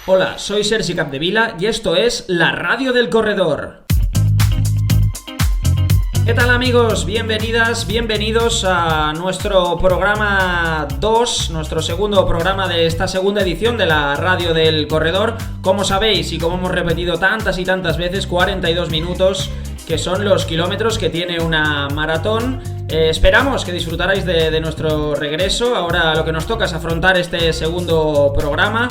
Hola, soy Sergi Capdevila y esto es la Radio del Corredor. ¿Qué tal, amigos? Bienvenidas, bienvenidos a nuestro programa 2, nuestro segundo programa de esta segunda edición de la Radio del Corredor. Como sabéis y como hemos repetido tantas y tantas veces, 42 minutos, que son los kilómetros que tiene una maratón. Esperamos que disfrutarais de nuestro regreso. Ahora lo que nos toca es afrontar este segundo programa.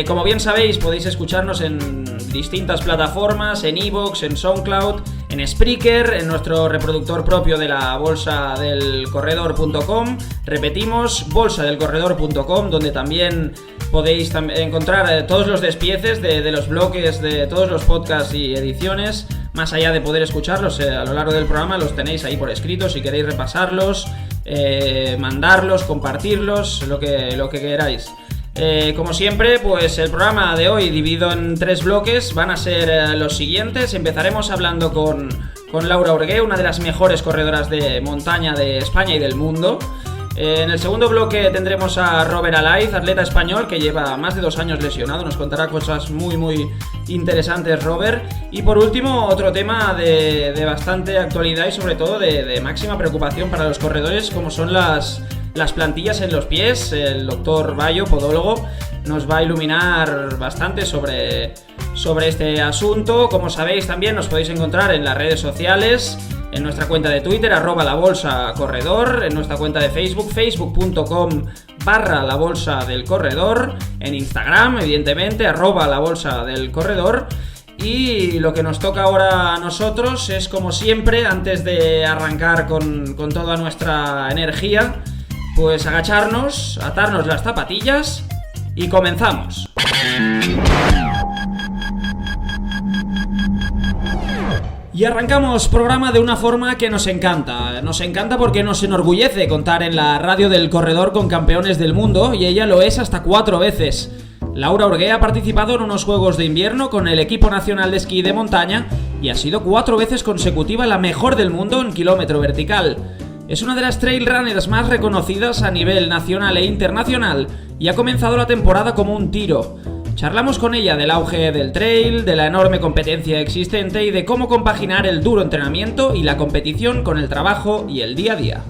Como bien sabéis, podéis escucharnos en distintas plataformas, en iVoox, en SoundCloud, en Spreaker, en nuestro reproductor propio de la bolsadelcorredor.com. Repetimos, bolsadelcorredor.com, donde también podéis encontrar todos los despieces de los bloques de todos los podcasts y ediciones. Más allá de poder escucharlos a lo largo del programa, los tenéis ahí por escrito si queréis repasarlos, mandarlos, compartirlos, lo que queráis. Como siempre, pues el programa de hoy, dividido en 3 bloques, van a ser los siguientes. Empezaremos hablando con Laura Orgué, una de las mejores corredoras de montaña de España y del mundo. En el segundo bloque tendremos a Robert Alaiz, atleta español que lleva más de 2 años lesionado. Nos contará cosas muy interesantes, Robert. Y por último, otro tema de bastante actualidad y sobre todo de máxima preocupación para los corredores, como son las plantillas en los pies. El doctor Bayo, podólogo, nos va a iluminar bastante sobre este asunto. Como sabéis, también nos podéis encontrar en las redes sociales, en nuestra cuenta de Twitter, @labolsacorredor, en nuestra cuenta de Facebook, facebook.com/labolsadelcorredor, en Instagram, evidentemente, @labolsadelcorredor. Y lo que nos toca ahora a nosotros es, como siempre, antes de arrancar con toda nuestra energía, pues agacharnos, atarnos las zapatillas y comenzamos. Y arrancamos programa de una forma que nos encanta. Nos encanta porque nos enorgullece contar en la Radio del Corredor con campeones del mundo, y ella lo es hasta 4 veces. Laura Orgué ha participado en unos Juegos de Invierno con el equipo nacional de esquí de montaña y ha sido 4 veces consecutiva la mejor del mundo en kilómetro vertical. Es una de las trail runners más reconocidas a nivel nacional e internacional y ha comenzado la temporada como un tiro. Charlamos con ella del auge del trail, de la enorme competencia existente y de cómo compaginar el duro entrenamiento y la competición con el trabajo y el día a día.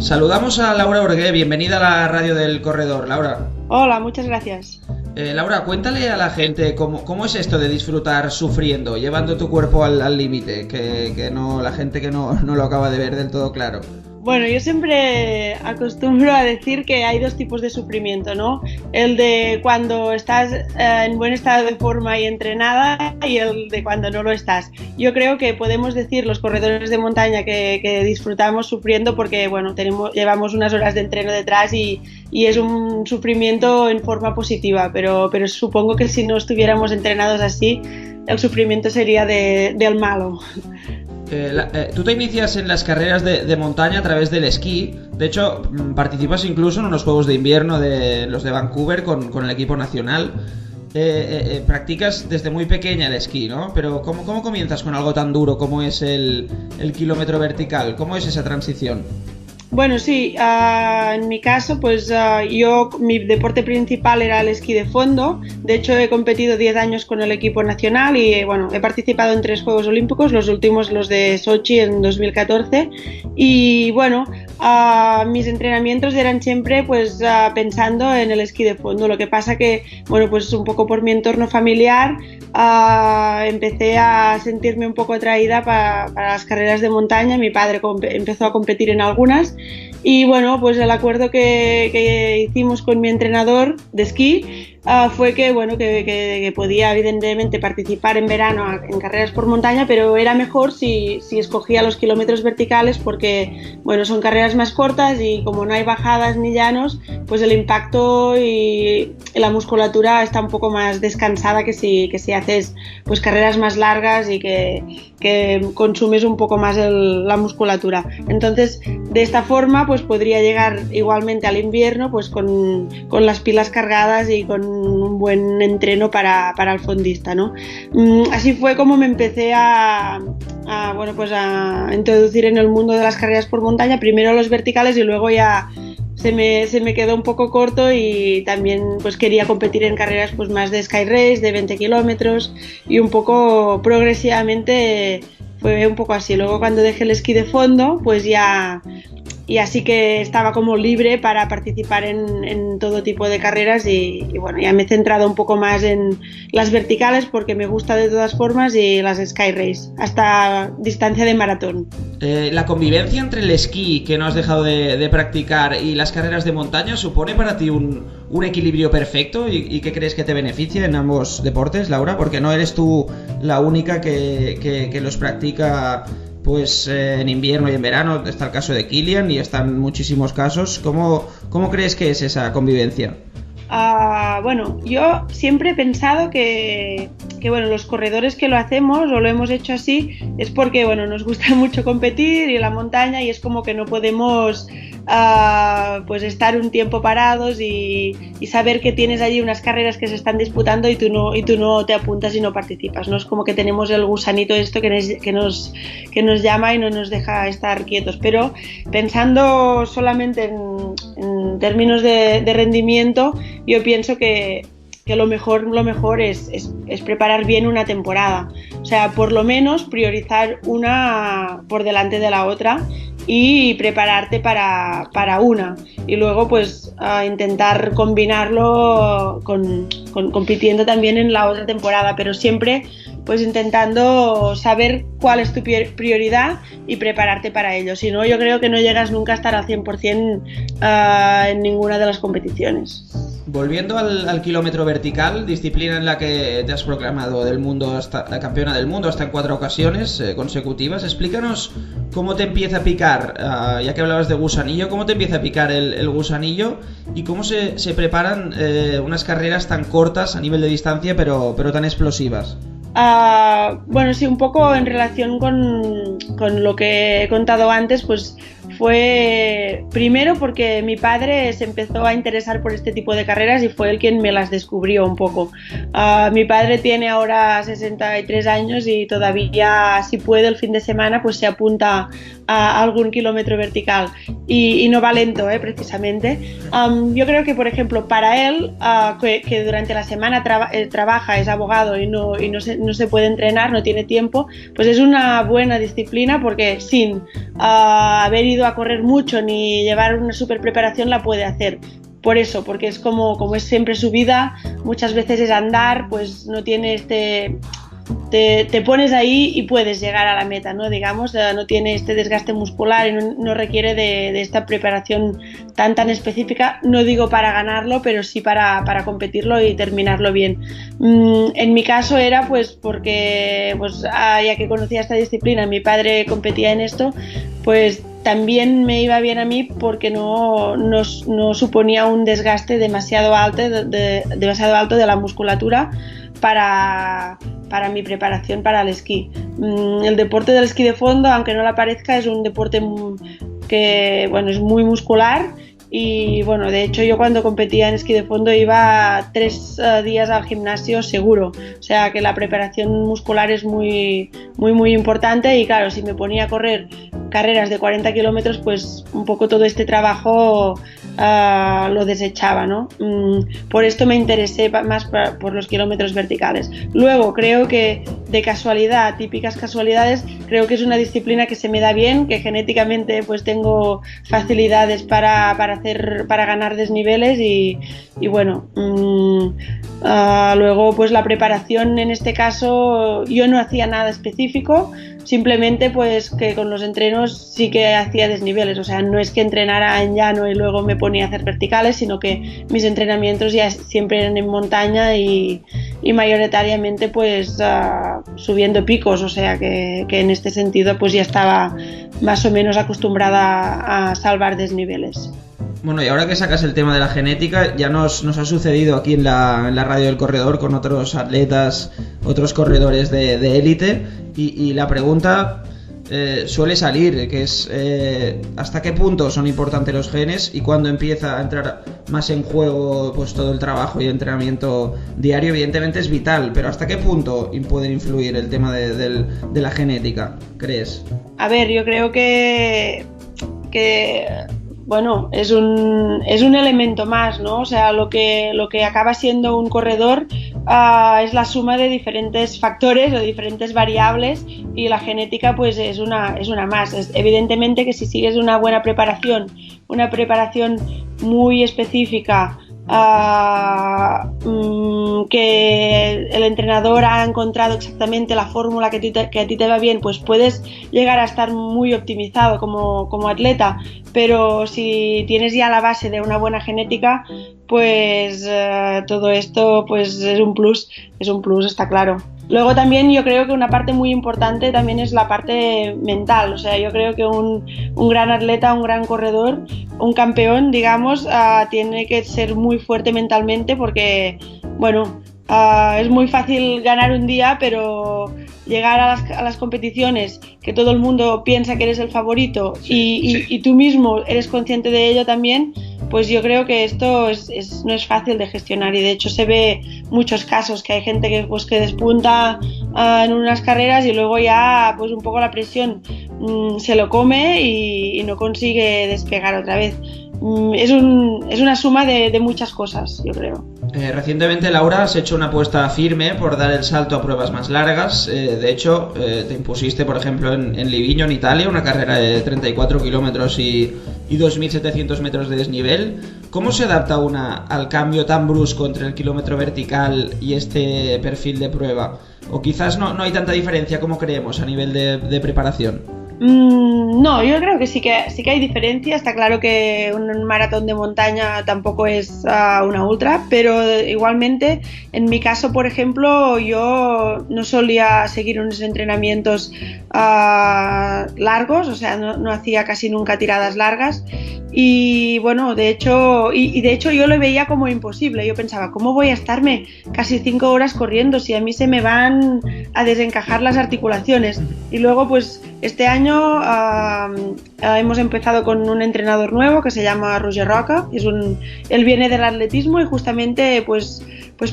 Saludamos a Laura Orgué, bienvenida a la Radio del Corredor, Laura. Hola, muchas gracias. Laura, cuéntale a la gente cómo es esto de disfrutar sufriendo, llevando tu cuerpo al límite, que no, la gente que no lo acaba de ver del todo claro. Bueno, yo siempre acostumbro a decir que hay 2 tipos de sufrimiento, ¿no? El de cuando estás en buen estado de forma y entrenada, y el de cuando no lo estás. Yo creo que podemos decir los corredores de montaña que disfrutamos sufriendo porque, bueno, llevamos unas horas de entreno detrás y es un sufrimiento en forma positiva, pero supongo que si no estuviéramos entrenados así, el sufrimiento sería del malo. Tú te inicias en las carreras de montaña a través del esquí. De hecho, participas incluso en unos Juegos de Invierno de los de Vancouver con el equipo nacional. Practicas desde muy pequeña el esquí, ¿no? Pero ¿cómo comienzas con algo tan duro como es el kilómetro vertical? ¿Cómo es esa transición? Bueno, sí, en mi caso, pues mi deporte principal era el esquí de fondo. De hecho, he competido 10 años con el equipo nacional y, bueno, he participado en 3 Juegos Olímpicos, los últimos los de Sochi en 2014. Y, bueno, mis entrenamientos eran siempre pues pensando en el esquí de fondo. Lo que pasa que, bueno, pues un poco por mi entorno familiar empecé a sentirme un poco atraída para las carreras de montaña. Mi padre empezó a competir en algunas y, bueno, pues el acuerdo que hicimos con mi entrenador de esquí fue que, bueno, que podía evidentemente participar en verano en carreras por montaña, pero era mejor si escogía los kilómetros verticales porque, bueno, son carreras más cortas y como no hay bajadas ni llanos, pues el impacto y la musculatura está un poco más descansada que si haces pues carreras más largas y que consumes un poco más la musculatura. Entonces, de esta forma pues podría llegar igualmente al invierno pues con las pilas cargadas y con un buen entreno para el fondista, ¿no? Así fue como me empecé a introducir en el mundo de las carreras por montaña, primero los verticales y luego ya se me quedó un poco corto, y también pues quería competir en carreras pues más de Sky Race, de 20 kilómetros, y un poco progresivamente fue un poco así. Luego cuando dejé el esquí de fondo, pues ya sí que estaba como libre para participar en todo tipo de carreras, y bueno, ya me he centrado un poco más en las verticales porque me gusta de todas formas, y las Sky Race hasta distancia de maratón. ¿La convivencia entre el esquí, que no has dejado de practicar, y las carreras de montaña supone para ti un equilibrio perfecto? ¿Y qué crees que te beneficia en ambos deportes, Laura? Porque no eres tú la única que los practica pues en invierno y en verano. Está el caso de Kilian y están muchísimos casos. ¿Cómo crees que es esa convivencia? Bueno, yo siempre he pensado que bueno, los corredores que lo hacemos o lo hemos hecho así es porque bueno, nos gusta mucho competir y la montaña, y es como que no podemos pues estar un tiempo parados y saber que tienes allí unas carreras que se están disputando y tú no te apuntas y no participas, ¿no? Es como que tenemos el gusanito esto que nos llama y no nos deja estar quietos. Pero pensando solamente en términos de rendimiento, yo pienso que lo mejor es preparar bien una temporada, o sea, por lo menos priorizar una por delante de la otra y prepararte para una, y luego pues intentar combinarlo con compitiendo también en la otra temporada, pero siempre pues intentando saber cuál es tu prioridad y prepararte para ello. Si no, yo creo que no llegas nunca a estar al 100% en ninguna de las competiciones. Volviendo al kilómetro vertical, disciplina en la que te has proclamado campeona del mundo hasta en 4 ocasiones consecutivas, explícanos cómo te empieza a picar, ya que hablabas de gusanillo, cómo te empieza a picar el gusanillo y cómo se preparan unas carreras tan cortas a nivel de distancia pero tan explosivas. Bueno, sí, un poco en relación con lo que he contado antes, pues fue primero porque mi padre se empezó a interesar por este tipo de carreras y fue él quien me las descubrió un poco. Mi padre tiene ahora 63 años y todavía, si puede, el fin de semana pues se apunta a algún kilómetro vertical y no va lento, precisamente. Yo creo que, por ejemplo, para él, que durante la semana trabaja, es abogado y no se puede entrenar, no tiene tiempo, pues es una buena disciplina porque sin haber ido a correr mucho ni llevar una super preparación la puede hacer. Por eso, porque es como es siempre su vida, muchas veces es andar, pues no tiene te pones ahí y puedes llegar a la meta, ¿no? Digamos, no tiene este desgaste muscular y no requiere de esta preparación tan específica, no digo para ganarlo, pero sí para competirlo y terminarlo bien. En mi caso era pues porque ya que conocía esta disciplina, mi padre competía en esto, pues también me iba bien a mí porque no suponía un desgaste demasiado alto de la musculatura para mi preparación para el esquí. El deporte del esquí de fondo, aunque no lo parezca, es un deporte que es muy muscular y de hecho yo cuando competía en esquí de fondo iba 3 días al gimnasio seguro, o sea que la preparación muscular es muy importante y claro, si me ponía a correr carreras de 40 kilómetros, pues un poco todo este trabajo lo desechaba, ¿no? Por esto me interesé más por los kilómetros verticales. Luego creo que de casualidad, típicas casualidades, creo que es una disciplina que se me da bien, que genéticamente pues tengo facilidades para ganar desniveles y luego pues la preparación en este caso yo no hacía nada específico, simplemente pues que con los entrenos sí que hacía desniveles, o sea, no es que entrenara en llano y luego me ponía a hacer verticales, sino que mis entrenamientos ya siempre eran en montaña y mayoritariamente pues subiendo picos, o sea que en este sentido pues ya estaba más o menos acostumbrada a salvar desniveles. Bueno, y ahora que sacas el tema de la genética, ya nos ha sucedido aquí en la Radio del Corredor con otros atletas, otros corredores de élite, y la pregunta suele salir, que es hasta qué punto son importantes los genes y cuándo empieza a entrar más en juego pues todo el trabajo y el entrenamiento diario. Evidentemente es vital, pero hasta qué punto pueden influir el tema de la genética, ¿crees? A ver, yo creo que bueno, es un elemento más, ¿no? O sea, lo que acaba siendo un corredor es la suma de diferentes factores o diferentes variables, y la genética pues es una más. Evidentemente que si sigues una buena preparación muy específica, que el entrenador ha encontrado exactamente la fórmula que a ti te va bien, pues puedes llegar a estar muy optimizado como atleta, pero si tienes ya la base de una buena genética, pues todo esto pues es un plus, está claro. Luego también yo creo que una parte muy importante también es la parte mental. O sea, yo creo que un gran atleta, un gran corredor, un campeón, digamos, tiene que ser muy fuerte mentalmente, porque, bueno, es muy fácil ganar un día, pero llegar a las competiciones que todo el mundo piensa que eres el favorito y tú mismo eres consciente de ello también, pues yo creo que esto no es fácil de gestionar, y de hecho se ve muchos casos que hay gente que despunta en unas carreras y luego ya pues un poco la presión se lo come y no consigue despegar otra vez. Es una suma de muchas cosas, yo creo. Recientemente, Laura, has hecho una apuesta firme por dar el salto a pruebas más largas. De hecho, te impusiste, por ejemplo, en Livigno, en Italia, una carrera de 34 kilómetros y 2.700 metros de desnivel. ¿Cómo se adapta una al cambio tan brusco entre el kilómetro vertical y este perfil de prueba? ¿O quizás no hay tanta diferencia como creemos a nivel de preparación? No, yo creo que sí que hay diferencia. Está claro que un maratón de montaña tampoco es una ultra, pero igualmente, en mi caso, por ejemplo, yo no solía seguir unos entrenamientos largos, o sea, no hacía casi nunca tiradas largas. Y bueno, de hecho yo lo veía como imposible. Yo pensaba, ¿cómo voy a estarme casi 5 horas corriendo si a mí se me van a desencajar las articulaciones? Y luego pues este año hemos empezado con un entrenador nuevo que se llama Roger Roca. Él viene del atletismo y justamente pues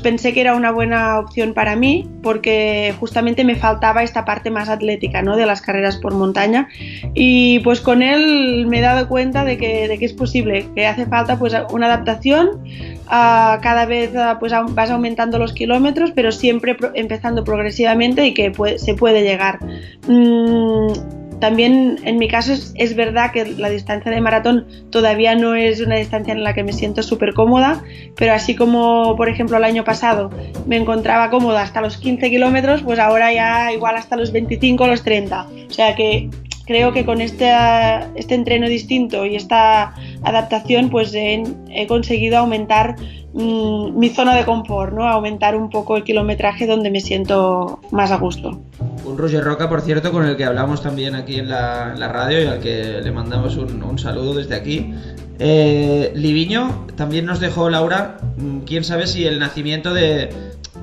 pensé que era una buena opción para mí, porque justamente me faltaba esta parte más atlética, ¿no?, de las carreras por montaña. Y pues con él me he dado cuenta de que es posible, que hace falta pues una adaptación. Cada vez pues vas aumentando los kilómetros, pero siempre empezando progresivamente, y que se puede llegar. También en mi caso es verdad que la distancia de maratón todavía no es una distancia en la que me siento súper cómoda, pero así como por ejemplo el año pasado me encontraba cómoda hasta los 15 kilómetros, pues ahora ya igual hasta los 25 o los 30. O sea que creo que con este entreno distinto y esta adaptación pues he conseguido aumentar mi zona de confort, ¿no?, aumentar un poco el kilometraje donde me siento más a gusto. Un Roger Roca, por cierto, con el que hablamos también aquí en la radio y al que le mandamos un saludo desde aquí. Livigno también nos dejó, Laura. Quién sabe si el nacimiento de...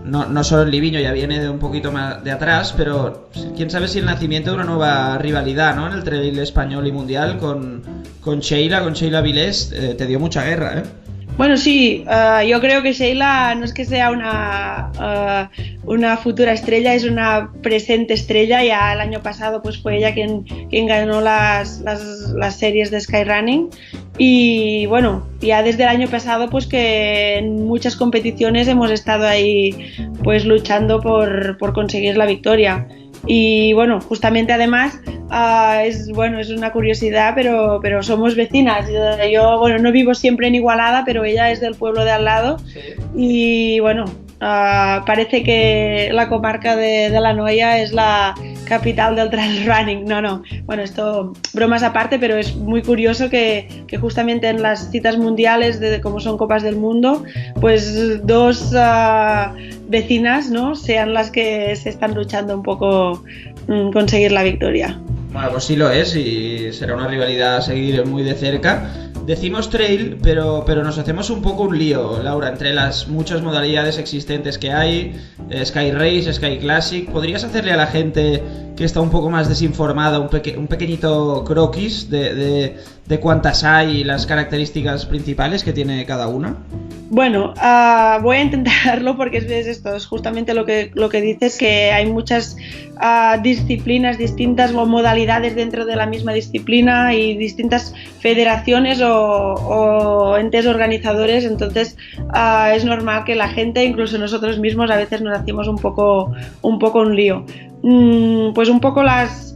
No solo el Livigno, ya viene de un poquito más de atrás, pero quién sabe si el nacimiento de una nueva rivalidad, ¿no?, en el trail español y mundial con Sheila Vilés, te dio mucha guerra, ¿eh? Bueno, sí, yo creo que Sheila no es que sea una futura estrella, es una presente estrella. Ya el año pasado pues fue ella quien ganó las series de Skyrunning, y bueno, ya desde el año pasado pues que en muchas competiciones hemos estado ahí pues luchando por conseguir la victoria. Y bueno, justamente además es una curiosidad, pero somos vecinas. Yo bueno, no vivo siempre en Igualada, pero ella es del pueblo de al lado. Sí. Y bueno, parece que la comarca de la Noia es la capital del trail running. No, bueno, esto bromas aparte, pero es muy curioso que justamente en las citas mundiales, como son Copas del Mundo, pues dos vecinas, ¿no?, sean las que se están luchando un poco conseguir la victoria. Bueno, pues sí lo es, y será una rivalidad a seguir muy de cerca. Decimos trail, pero nos hacemos un poco un lío, Laura, entre las muchas modalidades existentes que hay, Sky Race, Sky Classic. ¿Podrías hacerle a la gente que está un poco más desinformada, un pequeñito croquis de cuántas hay y las características principales que tiene cada una? Bueno, voy a intentarlo porque es esto, es justamente lo que dices, que hay muchas disciplinas distintas o modalidades dentro de la misma disciplina y distintas federaciones o entes organizadores, entonces es normal que la gente, incluso nosotros mismos, a veces nos hacemos un poco un lío. Pues un poco las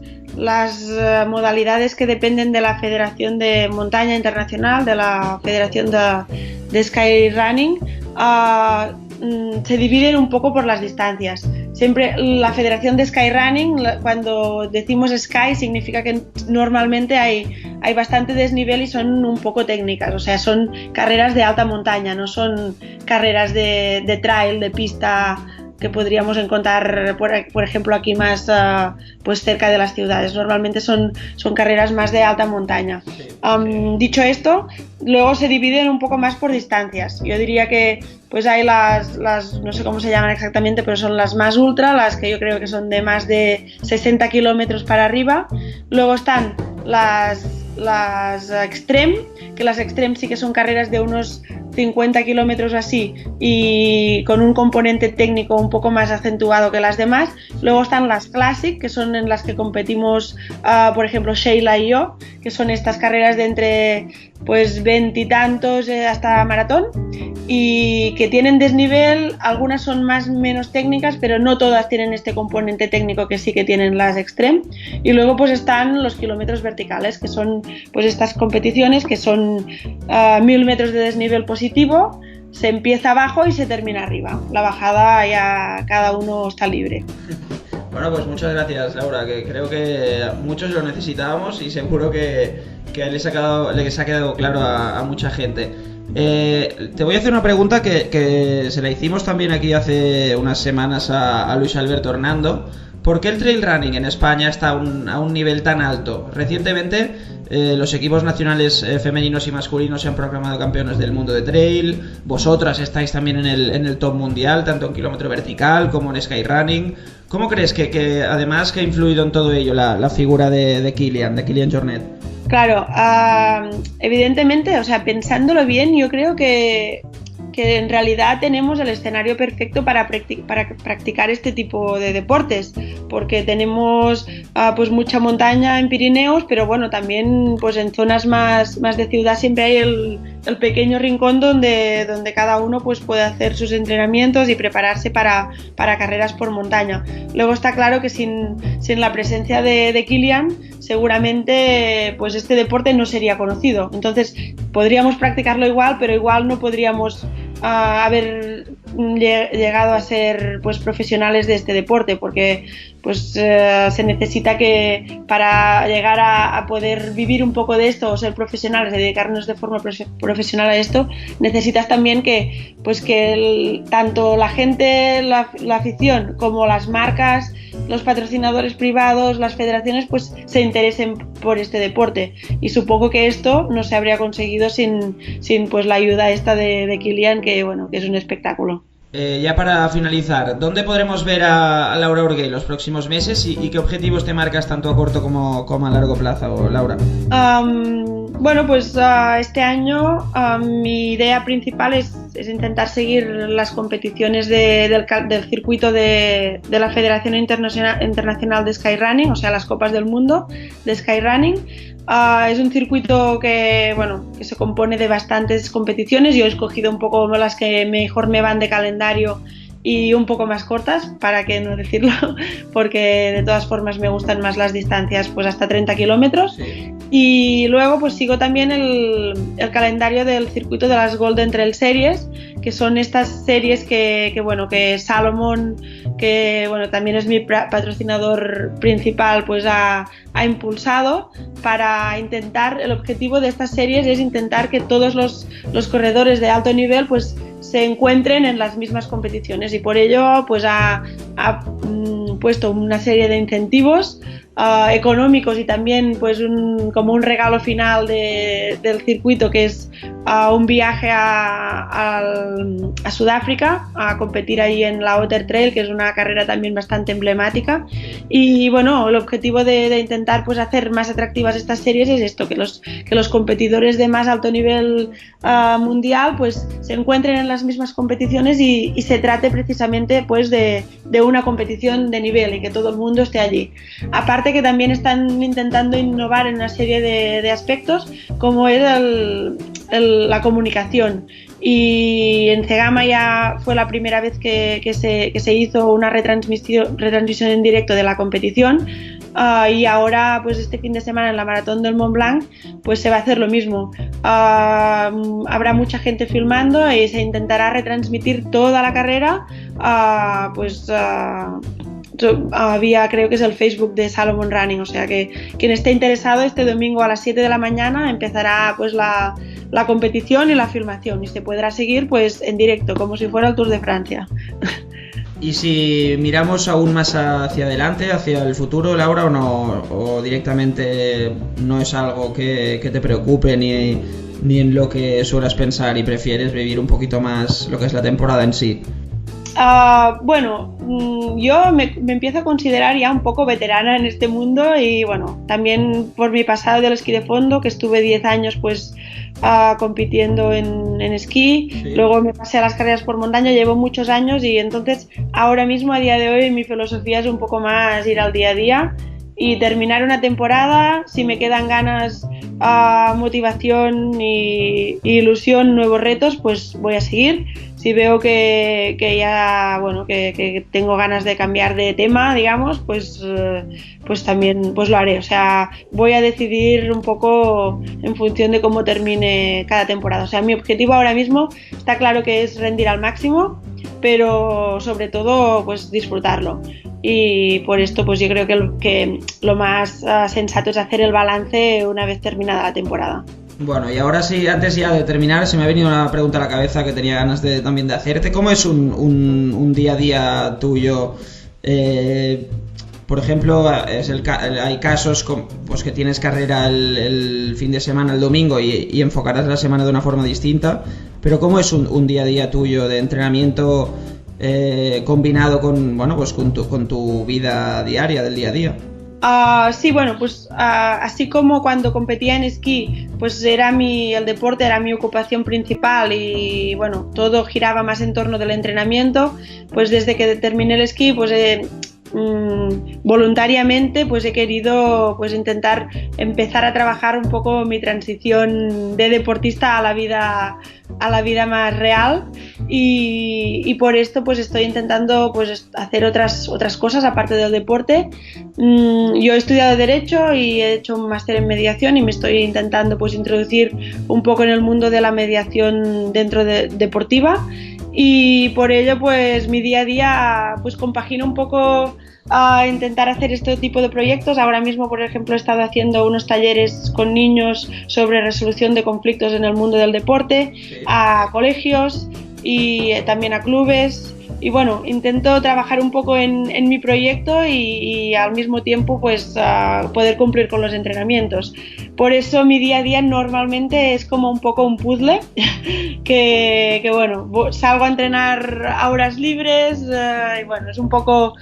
modalidades que dependen de la Federación de Montaña Internacional, de la Federación de Skyrunning, se dividen un poco por las distancias. Siempre la Federación de Skyrunning, cuando decimos Sky, significa que normalmente hay bastante desnivel y son un poco técnicas, o sea, son carreras de alta montaña, no son carreras de trail, de pista, que podríamos encontrar, por ejemplo, aquí más pues cerca de las ciudades. Normalmente son carreras más de alta montaña. Dicho esto, luego se dividen un poco más por distancias. Yo diría que pues hay las no sé cómo se llaman exactamente, pero son las más ultra, las que yo creo que son de más de 60 kilómetros para arriba. Luego están las extreme, que las extreme sí que son carreras de unos 50 kilómetros así y con un componente técnico un poco más acentuado que las demás. Luego están las classic, que son en las que competimos, por ejemplo, Sheila y yo, que son estas carreras de entre pues 20 y tantos hasta maratón, y que tienen desnivel. Algunas son menos técnicas, pero no todas tienen este componente técnico que sí que tienen las extreme. Y luego pues están los kilómetros verticales, que son pues estas competiciones que son 1000 metros de desnivel positivo, se empieza abajo y se termina arriba. La bajada ya cada uno está libre. Bueno, pues muchas gracias, Laura, que creo que muchos lo necesitábamos y seguro que les ha quedado claro a mucha gente. Te voy a hacer una pregunta que se la hicimos también aquí hace unas semanas a Luis Alberto Hernando. ¿Por qué el trail running en España está a un nivel tan alto? Recientemente los equipos nacionales femeninos y masculinos se han proclamado campeones del mundo de trail. Vosotras estáis también en el top mundial, tanto en kilómetro vertical como en skyrunning. ¿Cómo crees que además que ha influido en todo ello la figura de Kilian Jornet? Claro, evidentemente, o sea, pensándolo bien, yo creo que en realidad tenemos el escenario perfecto para practicar este tipo de deportes, porque tenemos pues mucha montaña en Pirineos, pero bueno, también pues en zonas más de ciudad siempre hay el pequeño rincón donde cada uno pues puede hacer sus entrenamientos y prepararse para carreras por montaña. Luego está claro que sin la presencia de Kilian, seguramente pues este deporte no sería conocido. Entonces podríamos practicarlo igual, pero igual no podríamos haber llegado a ser pues profesionales de este deporte, porque pues se necesita que para llegar a poder vivir un poco de esto o ser profesionales, dedicarnos de forma profesional a esto, necesitas también que tanto la gente, la afición, como las marcas, los patrocinadores privados, las federaciones, pues se interesen por este deporte, y supongo que esto no se habría conseguido sin pues la ayuda esta de Kilian, que bueno, que es un espectáculo. Ya para finalizar, ¿dónde podremos ver a Laura Orguell los próximos meses y qué objetivos te marcas tanto a corto como a largo plazo, Laura? Bueno, pues este año mi idea principal es intentar seguir las competiciones del circuito de la Federación Internacional de Skyrunning, o sea, las Copas del Mundo de Skyrunning. Es un circuito que se compone de bastantes competiciones. Yo he escogido un poco las que mejor me van de calendario y un poco más cortas, para qué no decirlo, porque de todas formas me gustan más las distancias pues hasta 30 kilómetros. Sí. Y luego pues sigo también el calendario del circuito de las Golden Trail Series, que son estas series que Salomon, que también es mi patrocinador principal, pues ha impulsado para intentar. El objetivo de estas series es intentar que todos los corredores de alto nivel pues se encuentren en las mismas competiciones, y por ello pues ha puesto una serie de incentivos económicos y también pues como un regalo final del circuito, que es un viaje a Sudáfrica a competir ahí en la Otter Trail, que es una carrera también bastante emblemática. Y bueno, el objetivo de intentar pues hacer más atractivas estas series es esto, que los competidores de más alto nivel mundial pues se encuentren en las mismas competiciones y se trate precisamente pues de una competición de nivel y que todo el mundo esté allí. Aparte que también están intentando innovar en una serie de aspectos, como es la comunicación. Y en Cegama ya fue la primera vez que se hizo una retransmisión en directo de la competición. Y ahora pues este fin de semana en la Maratón del Mont Blanc pues se va a hacer lo mismo. Habrá mucha gente filmando y se intentará retransmitir toda la carrera había, creo que es el Facebook de Salomon Running, o sea que quien esté interesado, este domingo a las 7 de la mañana empezará pues la competición y la filmación y se podrá seguir pues en directo como si fuera el Tour de Francia. Y si miramos aún más hacia adelante, hacia el futuro, Laura, o directamente no es algo que te preocupe ni en lo que suelas pensar y prefieres vivir un poquito más lo que es la temporada en sí. Bueno, yo me empiezo a considerar ya un poco veterana en este mundo y bueno, también por mi pasado del esquí de fondo, que estuve 10 años pues compitiendo en esquí, sí. Luego me pasé a las carreras por montaña, llevo muchos años y entonces ahora mismo a día de hoy mi filosofía es un poco más ir al día a día y terminar una temporada, si me quedan ganas, motivación y ilusión, nuevos retos, pues voy a seguir. Si veo que ya, bueno, que tengo ganas de cambiar de tema, digamos, pues también pues lo haré. O sea, voy a decidir un poco en función de cómo termine cada temporada. O sea, mi objetivo ahora mismo está claro que es rendir al máximo, pero sobre todo pues disfrutarlo. Y por esto pues yo creo que lo más sensato es hacer el balance una vez terminada la temporada. Bueno, y ahora sí, antes ya de terminar, se me ha venido una pregunta a la cabeza que tenía ganas también de hacerte. ¿Cómo es un día a día tuyo? Por ejemplo, hay casos pues que tienes carrera el fin de semana, el domingo, y enfocarás la semana de una forma distinta. Pero ¿cómo es un día a día tuyo de entrenamiento combinado con tu vida diaria del día a día? Sí, bueno, pues así como cuando competía en esquí, pues el deporte era mi ocupación principal y bueno, todo giraba más en torno del entrenamiento, pues desde que terminé el esquí, pues voluntariamente pues he querido pues intentar empezar a trabajar un poco mi transición de deportista a la vida más real y por esto pues estoy intentando pues hacer otras cosas aparte del deporte. Yo he estudiado Derecho y he hecho un máster en mediación y me estoy intentando pues introducir un poco en el mundo de la mediación dentro deportiva. Y por ello pues mi día a día pues compagino un poco a intentar hacer este tipo de proyectos. Ahora mismo, por ejemplo, he estado haciendo unos talleres con niños sobre resolución de conflictos en el mundo del deporte, a colegios y también a clubes. Y bueno, intento trabajar un poco en mi proyecto y al mismo tiempo pues poder cumplir con los entrenamientos. Por eso mi día a día normalmente es como un poco un puzzle que bueno, salgo a entrenar a horas libres y bueno, es un poco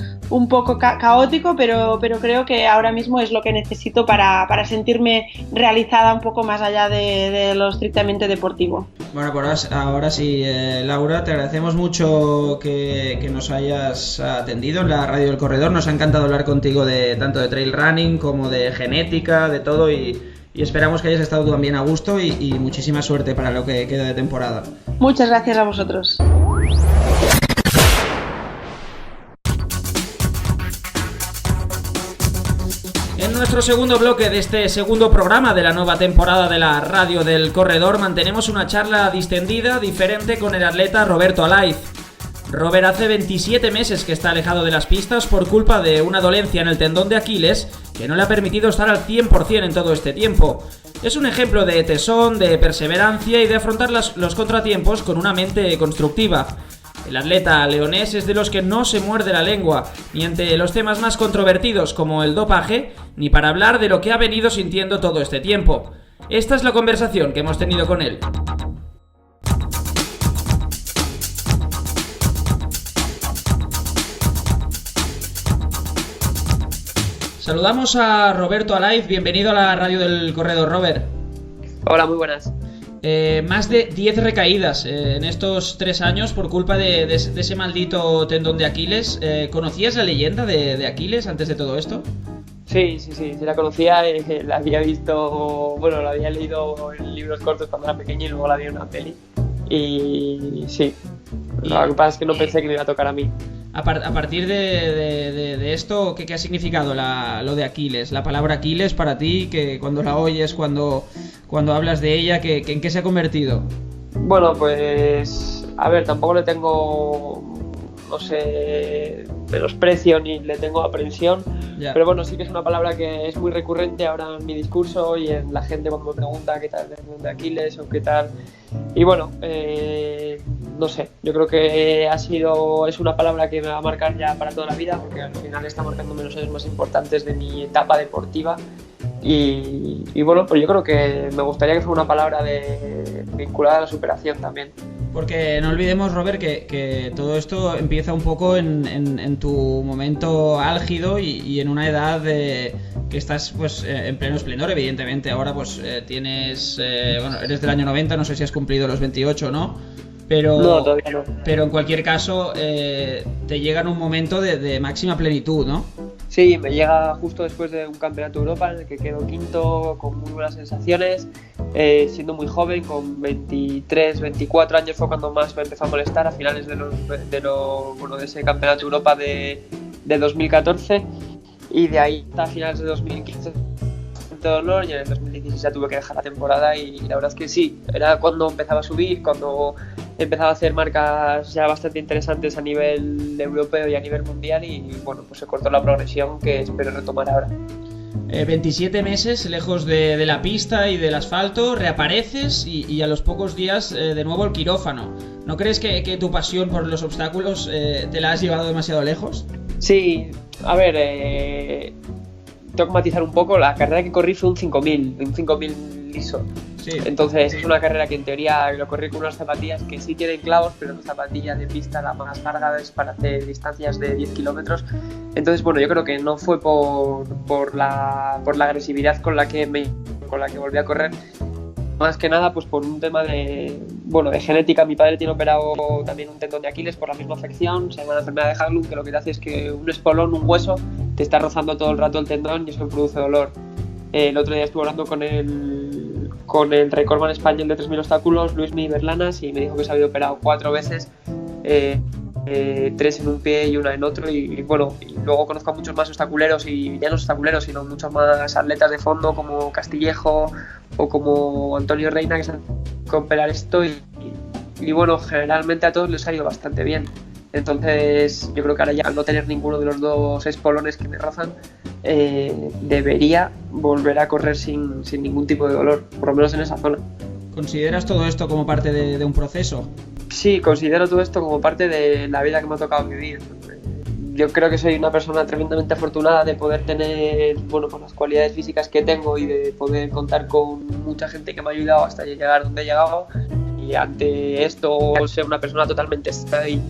caótico, pero creo que ahora mismo es lo que necesito para sentirme realizada un poco más allá de lo estrictamente deportivo. Bueno, pues ahora sí, Laura, te agradecemos mucho que nos hayas atendido en la Radio del Corredor. Nos ha encantado hablar contigo tanto de trail running como de genética, de todo, y esperamos que hayas estado tú también a gusto y muchísima suerte para lo que queda de temporada. Muchas gracias a vosotros. En nuestro segundo bloque de este segundo programa de la nueva temporada de la Radio del Corredor mantenemos una charla distendida, diferente, con el atleta Roberto Alaiz. Robert hace 27 meses que está alejado de las pistas por culpa de una dolencia en el tendón de Aquiles que no le ha permitido estar al 100% en todo este tiempo. Es un ejemplo de tesón, de perseverancia y de afrontar los contratiempos con una mente constructiva. El atleta leonés es de los que no se muerde la lengua, ni ante los temas más controvertidos como el dopaje, ni para hablar de lo que ha venido sintiendo todo este tiempo. Esta es la conversación que hemos tenido con él. Saludamos a Roberto Alaiz, bienvenido a la radio del Corredor, Robert. Hola, muy buenas. Más de 10 recaídas en estos 3 años por culpa de ese maldito tendón de Aquiles. ¿Conocías la leyenda de Aquiles antes de todo esto? Sí, la conocía, la había visto, bueno, la había leído en libros cortos cuando era pequeño y luego la vi en una peli. Y sí, lo que pasa es que no pensé que me iba a tocar a mí. A partir de esto, ¿qué ha significado lo de Aquiles? La palabra Aquiles para ti, que cuando la oyes, cuando hablas de ella, ¿en qué se ha convertido? Bueno, pues a ver, tampoco le tengo, no sé, menosprecio ni le tengo aprensión, pero bueno, sí que es una palabra que es muy recurrente ahora en mi discurso y en la gente cuando me pregunta qué tal de Aquiles o qué tal. Y bueno, no sé, yo creo que es una palabra que me va a marcar ya para toda la vida, porque al final está marcando los años más importantes de mi etapa deportiva. Y bueno, pues yo creo que me gustaría que fuera una palabra vinculada a la superación también. Porque no olvidemos, Robert, que todo esto empieza un poco en tu momento álgido y en una edad que estás pues en pleno esplendor, evidentemente. Ahora pues tienes, bueno, eres del año 90, no sé si has cumplido los 28 o no. Pero, no, todavía no. Pero en cualquier caso te llega en un momento de máxima plenitud, ¿no? Sí, me llega justo después de un campeonato de Europa en el que quedo quinto, con muy buenas sensaciones, siendo muy joven, con 23, 24 años fue cuando más me empezó a molestar, a finales de ese campeonato de Europa de 2014, y de ahí hasta finales de 2015 dolor, y en el 2016 ya tuve que dejar la temporada, y la verdad es que sí, era cuando empezaba a subir, cuando empezaba a hacer marcas ya bastante interesantes a nivel europeo y a nivel mundial, y bueno, pues se cortó la progresión que espero retomar ahora. 27 meses lejos de la pista y del asfalto, reapareces y a los pocos días de nuevo el quirófano. ¿No crees que tu pasión por los obstáculos te la has llevado demasiado lejos? Sí, a ver, tengo que matizar un poco. La carrera que corrí fue un 5000 liso. Sí. Entonces es una carrera que en teoría lo corrí con unas zapatillas que sí tienen clavos, pero una zapatilla de pista la más larga es para hacer distancias de 10 kilómetros. Entonces bueno, yo creo que no fue por la agresividad con la que volví a correr. Más que nada pues por un tema de genética. Mi padre tiene operado también un tendón de Aquiles por la misma afección, se llama la enfermedad de Haglund, que lo que te hace es que un espolón, un hueso, te está rozando todo el rato el tendón y eso me produce dolor. El otro día estuve hablando con el recordman español de 3000 obstáculos, Luismi Berlanas, y me dijo que se había operado 4 veces, 3 en un pie y 1 en otro, y bueno, y luego conozco a muchos más obstaculeros, y ya no obstaculeros, sino muchos más atletas de fondo como Castillejo o como Antonio Reina, que se han con operar esto, y bueno, generalmente a todos les ha ido bastante bien. Entonces yo creo que ahora ya al no tener ninguno de los dos espolones que me rozan, debería volver a correr sin ningún tipo de dolor, por lo menos en esa zona. ¿Consideras todo esto como parte de un proceso? Sí, considero todo esto como parte de la vida que me ha tocado vivir. Yo creo que soy una persona tremendamente afortunada de poder tener, bueno, pues las cualidades físicas que tengo y de poder contar con mucha gente que me ha ayudado hasta llegar donde he llegado. Y ante esto, ser una persona totalmente sana y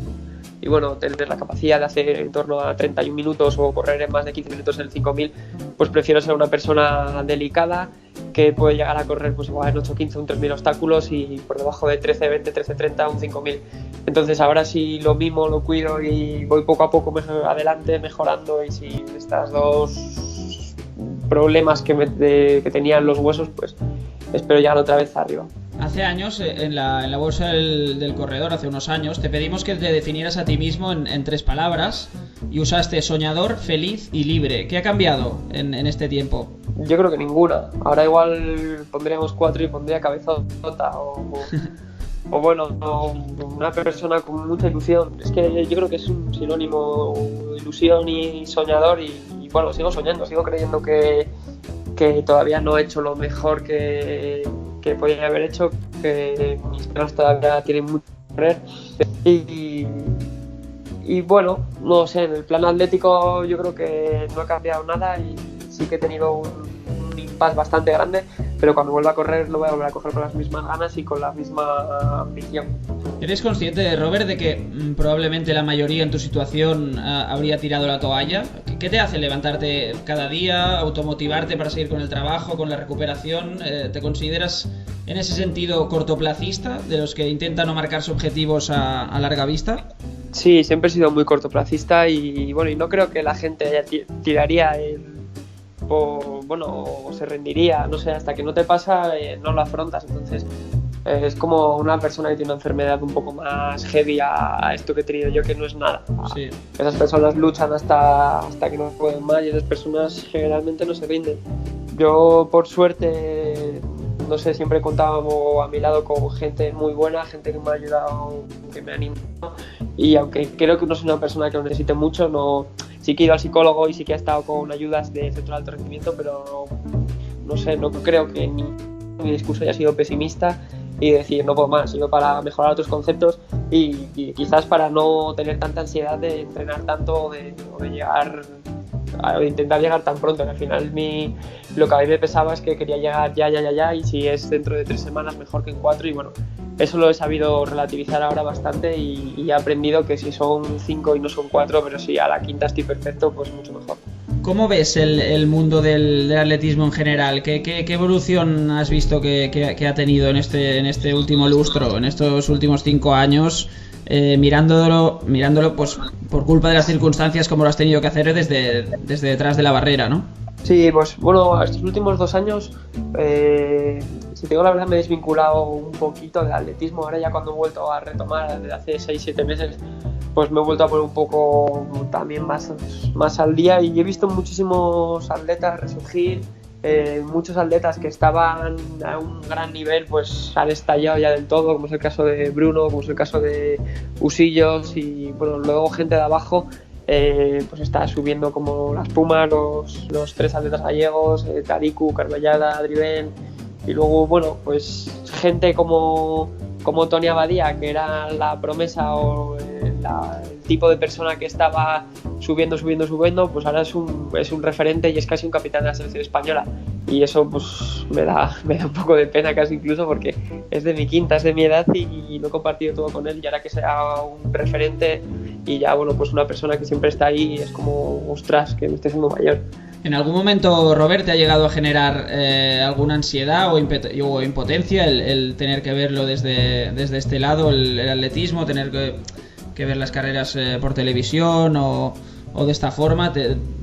bueno, tener la capacidad de hacer en torno a 31 minutos o correr en más de 15 minutos en 5000, pues prefiero ser una persona delicada que puede llegar a correr pues igual en 8.15 un 3000 obstáculos y por debajo de 13.20, 13.30 un 5000. Entonces ahora sí lo mimo, lo cuido y voy poco a poco adelante mejorando, y sin estos dos problemas que tenían los huesos, pues espero llegar otra vez arriba. Hace años, en la bolsa del corredor, hace unos años, te pedimos que te definieras a ti mismo en 3 palabras y usaste soñador, feliz y libre. ¿Qué ha cambiado en este tiempo? Yo creo que ninguna. Ahora igual pondríamos 4 y pondría cabezota o bueno, una persona con mucha ilusión. Es que yo creo que es un sinónimo, ilusión y soñador, y bueno, sigo soñando, sigo creyendo que todavía no he hecho lo mejor que podría haber hecho, que mis planes todavía tienen correr. Y bueno, no sé, en el plano atlético yo creo que no ha cambiado nada y sí que he tenido un impasse bastante grande, pero cuando vuelva a correr lo voy a volver a coger con las mismas ganas y con la misma ambición. ¿Eres consciente, Robert, de que probablemente la mayoría en tu situación habría tirado la toalla? ¿Qué te hace levantarte cada día, automotivarte para seguir con el trabajo, con la recuperación? ¿Te consideras en ese sentido cortoplacista, de los que intentan no marcarse objetivos a larga vista? Sí, siempre he sido muy cortoplacista y bueno, y no creo que la gente tiraría o se rendiría, no sé, hasta que no te pasa no lo afrontas. Entonces es como una persona que tiene una enfermedad un poco más heavy a esto que he tenido yo, que no es nada. Sí. Esas personas luchan hasta que no pueden más y esas personas generalmente no se rinden. Yo, por suerte, no sé, siempre he contado a mi lado con gente muy buena, gente que me ha ayudado, que me ha animado, y aunque creo que no soy una persona que lo necesite mucho, sí que he ido al psicólogo y sí que he estado con ayudas de centro de alto rendimiento, pero no sé, no creo que mi discurso haya sido pesimista y decir no puedo más, sino para mejorar otros conceptos y quizás para no tener tanta ansiedad de entrenar tanto o de llegar a intentar llegar tan pronto, que al final lo que a mí me pesaba es que quería llegar ya, y si es dentro de 3 semanas mejor que en 4, y bueno, eso lo he sabido relativizar ahora bastante y he aprendido que si son 5 y no son 4, pero si a la quinta estoy perfecto, pues mucho mejor. ¿Cómo ves el mundo del atletismo en general? ¿Qué evolución has visto que ha tenido en este último lustro, en estos últimos 5 años? Mirándolo pues por culpa de las circunstancias, como lo has tenido que hacer desde detrás de la barrera, ¿no? Sí, pues bueno, estos últimos 2 años, si te digo la verdad, me he desvinculado un poquito del atletismo. Ahora ya cuando he vuelto a retomar desde hace 6-7 meses, pues me he vuelto a poner un poco también más al día y he visto muchísimos atletas resurgir. Muchos atletas que estaban a un gran nivel pues han estallado ya del todo, como es el caso de Bruno, como es el caso de Usillos, y bueno, luego gente de abajo pues está subiendo como la espuma, los 3 atletas gallegos, Tariku, Carballada, Adriben, y luego bueno, pues gente como Tony Abadía, que era la promesa o el tipo de persona que estaba subiendo, pues ahora es un referente y es casi un capitán de la selección española, y eso pues me da un poco de pena casi, incluso porque es de mi quinta, es de mi edad y no he compartido todo con él, y ahora que sea un referente y ya bueno, pues una persona que siempre está ahí, es como ostras, que me estoy haciendo mayor. ¿En algún momento, Robert, te ha llegado a generar alguna ansiedad o impotencia el tener que verlo desde este lado, el atletismo, tener que ver las carreras por televisión o de esta forma?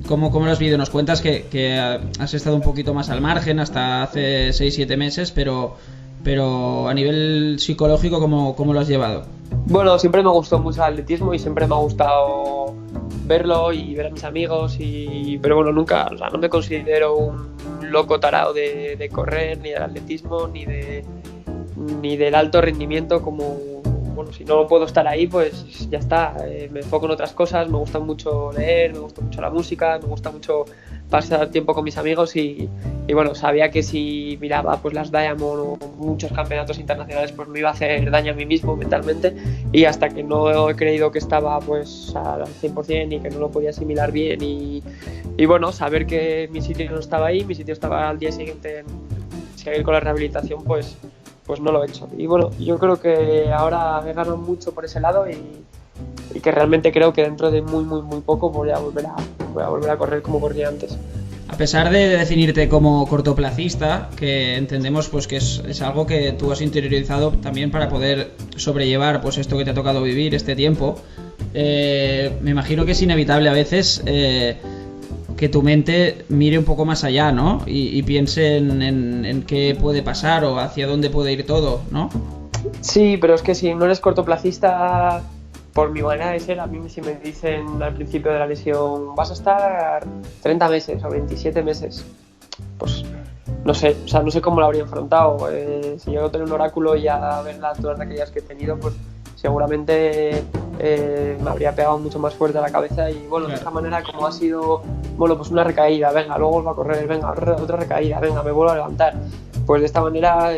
¿Cómo lo has vivido? Nos cuentas que has estado un poquito más al margen hasta hace 6-7 meses, pero a nivel psicológico, ¿cómo lo has llevado? Bueno, siempre me gustó mucho el atletismo y siempre me ha gustado verlo y ver a mis amigos, pero bueno, nunca, o sea, no me considero un loco tarado de correr, ni del atletismo, ni del alto rendimiento. Como, bueno, si no puedo estar ahí, pues ya está, me enfoco en otras cosas. Me gusta mucho leer, me gusta mucho la música, me gusta mucho pasar tiempo con mis amigos y bueno, sabía que si miraba pues las Diamond o muchos campeonatos internacionales, pues me iba a hacer daño a mí mismo mentalmente, y hasta que no he creído que estaba pues al 100% y que no lo podía asimilar bien y bueno, saber que mi sitio no estaba ahí, mi sitio estaba al día siguiente en seguir con la rehabilitación, pues no lo he hecho. Y bueno, yo creo que ahora he ganado mucho por ese lado y que realmente creo que dentro de muy poco voy a volver a correr como corría antes. A pesar de definirte como cortoplacista, que entendemos pues que es algo que tú has interiorizado también para poder sobrellevar pues esto que te ha tocado vivir este tiempo, me imagino que es inevitable a veces que tu mente mire un poco más allá, ¿no? Y piense en qué puede pasar o hacia dónde puede ir todo, ¿no? Sí, pero es que si no eres cortoplacista, por mi manera de ser, a mí si me dicen al principio de la lesión vas a estar 30 meses o 27 meses, pues no sé, o sea, no sé cómo lo habría enfrentado. Si llego a tener un oráculo y a ver todas aquellas que he tenido, pues seguramente me habría pegado mucho más fuerte a la cabeza y bueno, de esta manera, como ha sido, bueno, pues una recaída, venga, luego vuelvo a correr, venga, otra recaída, venga, me vuelvo a levantar, pues de esta manera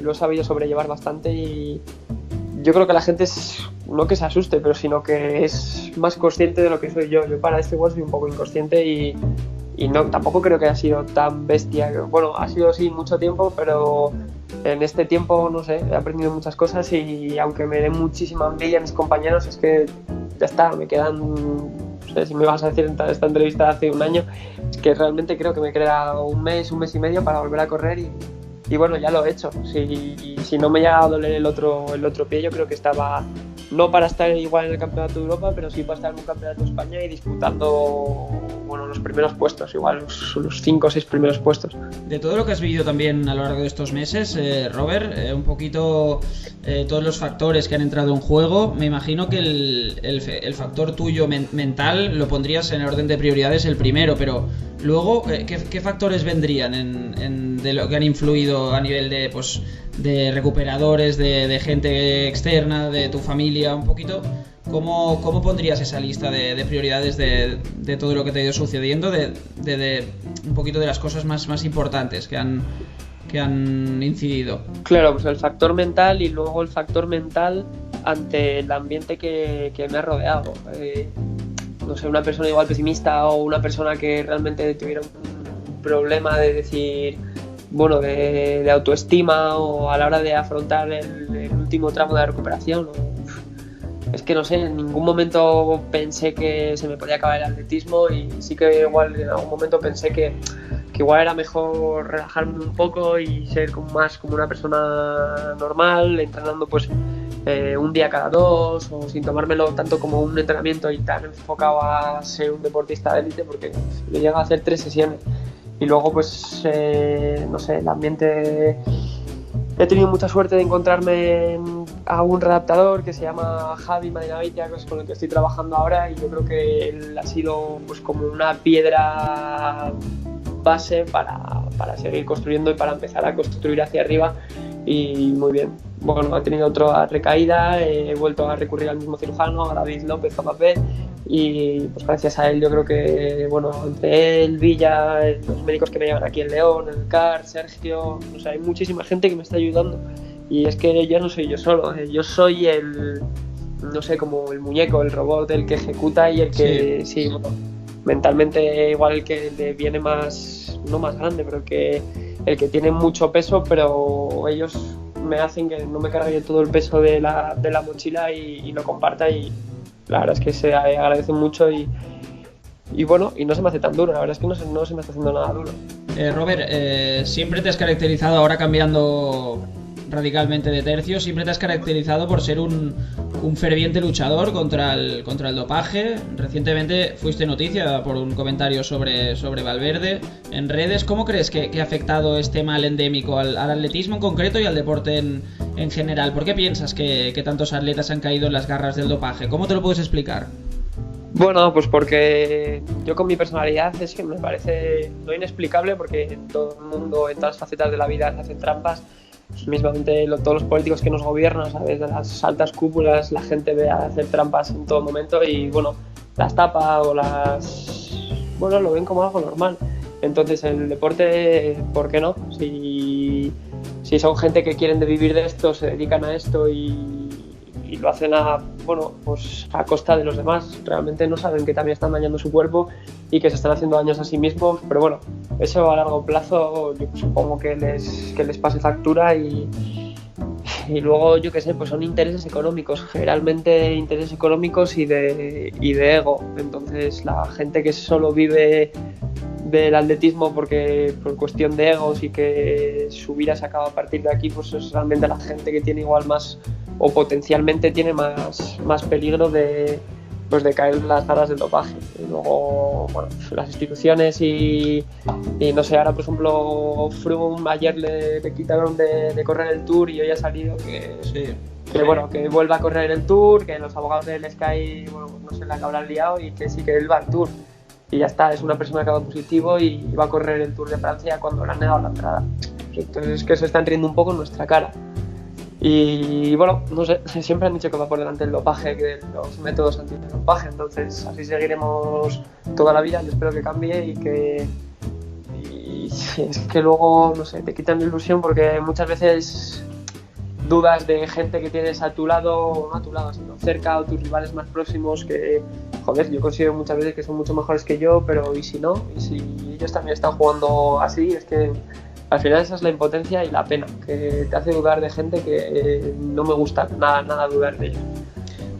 lo he sabido sobrellevar bastante y yo creo que la gente no que se asuste, pero sino que es más consciente de lo que soy yo. Yo para esto igual soy un poco inconsciente y no, tampoco creo que haya sido tan bestia. Bueno, ha sido sí mucho tiempo, pero en este tiempo, no sé, he aprendido muchas cosas y aunque me den muchísima envidia a mis compañeros, es que ya está, me quedan, no sé, si me vas a decir en esta entrevista hace un año, es que realmente creo que me queda un mes y medio para volver a correr y bueno, ya lo he hecho. Si no me llega a doler el otro pie, yo creo que estaba no para estar igual en el Campeonato de Europa, pero sí para estar en un Campeonato de España y disputando, bueno, los primeros puestos, igual los 5 o 6 primeros puestos. De todo lo que has vivido también a lo largo de estos meses, Robert, un poquito todos los factores que han entrado en juego, me imagino que el factor tuyo mental lo pondrías en orden de prioridades el primero, pero luego, ¿qué factores vendrían de lo que han influido a nivel de, pues, de recuperadores, de gente externa, de tu familia, un poquito? ¿Cómo pondrías esa lista de prioridades de todo lo que te ha ido sucediendo, de un poquito de las cosas más importantes que han incidido? Claro, pues el factor mental y luego el factor mental ante el ambiente que me ha rodeado. No sé, una persona igual pesimista o una persona que realmente tuviera un problema de decir, bueno, de autoestima o a la hora de afrontar el último tramo de la recuperación. Es que no sé, en ningún momento pensé que se me podía acabar el atletismo y sí que igual en algún momento pensé que igual era mejor relajarme un poco y ser más como una persona normal, entrenando pues un día cada 2 o sin tomármelo tanto como un entrenamiento y tan enfocado a ser un deportista de élite, porque le llega a hacer 3 sesiones y luego pues no sé, el ambiente. He tenido mucha suerte de encontrarme a un redactador que se llama Javi Madinavitia, que es con el que estoy trabajando ahora, y yo creo que él ha sido pues como una piedra base para seguir construyendo y para empezar a construir hacia arriba, y muy bien. Bueno, he tenido otra recaída, he vuelto a recurrir al mismo cirujano, a David López Capapé, y pues gracias a él yo creo que, bueno, entre él, Villa, los médicos que me llevan aquí en León, el CAR, Sergio, o sea, hay muchísima gente que me está ayudando, y es que ya no soy yo solo, yo soy no sé, como el muñeco, el robot, el que ejecuta y el que, sí bueno, mentalmente igual el que le viene más, no más grande, pero el que tiene mucho peso, pero ellos me hacen que no me cargue todo el peso de la mochila y lo comparta, y la verdad es que se agradece mucho y bueno, y no se me hace tan duro, la verdad es que no se me está haciendo nada duro. Robert, siempre te has caracterizado, ahora cambiando radicalmente de tercio, siempre te has caracterizado por ser un ferviente luchador contra el dopaje. Recientemente fuiste noticia por un comentario sobre Valverde en redes. ¿Cómo crees que ha afectado este mal endémico al atletismo en concreto y al deporte en general? ¿Por qué piensas que tantos atletas han caído en las garras del dopaje? ¿Cómo te lo puedes explicar? Bueno, pues porque yo con mi personalidad es que me parece no inexplicable, porque todo el mundo en todas las facetas de la vida hacen trampas. Mismamente todos los políticos que nos gobiernan, ¿sabes? De las altas cúpulas, la gente ve a hacer trampas en todo momento y bueno, las tapa o bueno, lo ven como algo normal. Entonces el deporte, ¿por qué no? Si son gente que quieren vivir de esto, se dedican a esto y lo hacen bueno, pues a costa de los demás, realmente no saben que también están dañando su cuerpo y que se están haciendo daños a sí mismos, pero bueno, eso a largo plazo yo supongo que les pase factura y luego yo qué sé, pues son intereses económicos, generalmente intereses económicos y de ego. Entonces la gente que solo vive del atletismo por cuestión de egos y que su vida se acaba a partir de aquí, pues es realmente la gente que tiene igual más o potencialmente tiene más peligro de caer en las garras del dopaje. Y luego, bueno, las instituciones y no sé, ahora por ejemplo Froome ayer le quitaron de correr el Tour y hoy ha salido que bueno, que vuelva a correr el Tour, que los abogados del Sky, bueno, no sé la que habrán liado y que sí que él va al Tour. Y ya está, es una persona que ha dado positivo y va a correr el Tour de Francia cuando le han negado la entrada. Entonces es que se están riendo un poco en nuestra cara. Y bueno, no sé, siempre han dicho que va por delante el dopaje que los métodos antidopaje, entonces así seguiremos toda la vida. Yo espero que cambie y es que luego, no sé, te quitan la ilusión porque muchas veces dudas de gente que tienes a tu lado, no a tu lado, sino cerca, o tus rivales más próximos que, joder, yo considero muchas veces que son mucho mejores que yo, pero ¿y si no? ¿Y si ellos también están jugando así? Es que al final esa es la impotencia y la pena, que te hace dudar de gente que no me gusta nada dudar de ellos.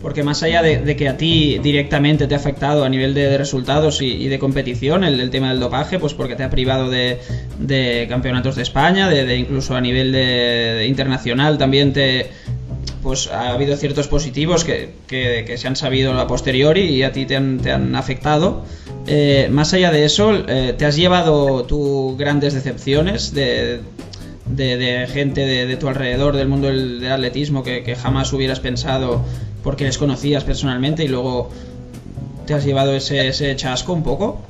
Porque más allá de que a ti directamente te ha afectado a nivel de resultados y de competición el tema del dopaje, pues porque te ha privado de campeonatos de España, de incluso a nivel de internacional también pues ha habido ciertos positivos que se han sabido a posteriori y a ti te han afectado. Más allá de eso, ¿te has llevado tú grandes decepciones de gente de tu alrededor, del mundo del atletismo, que jamás hubieras pensado porque les conocías personalmente y luego te has llevado ese chasco un poco?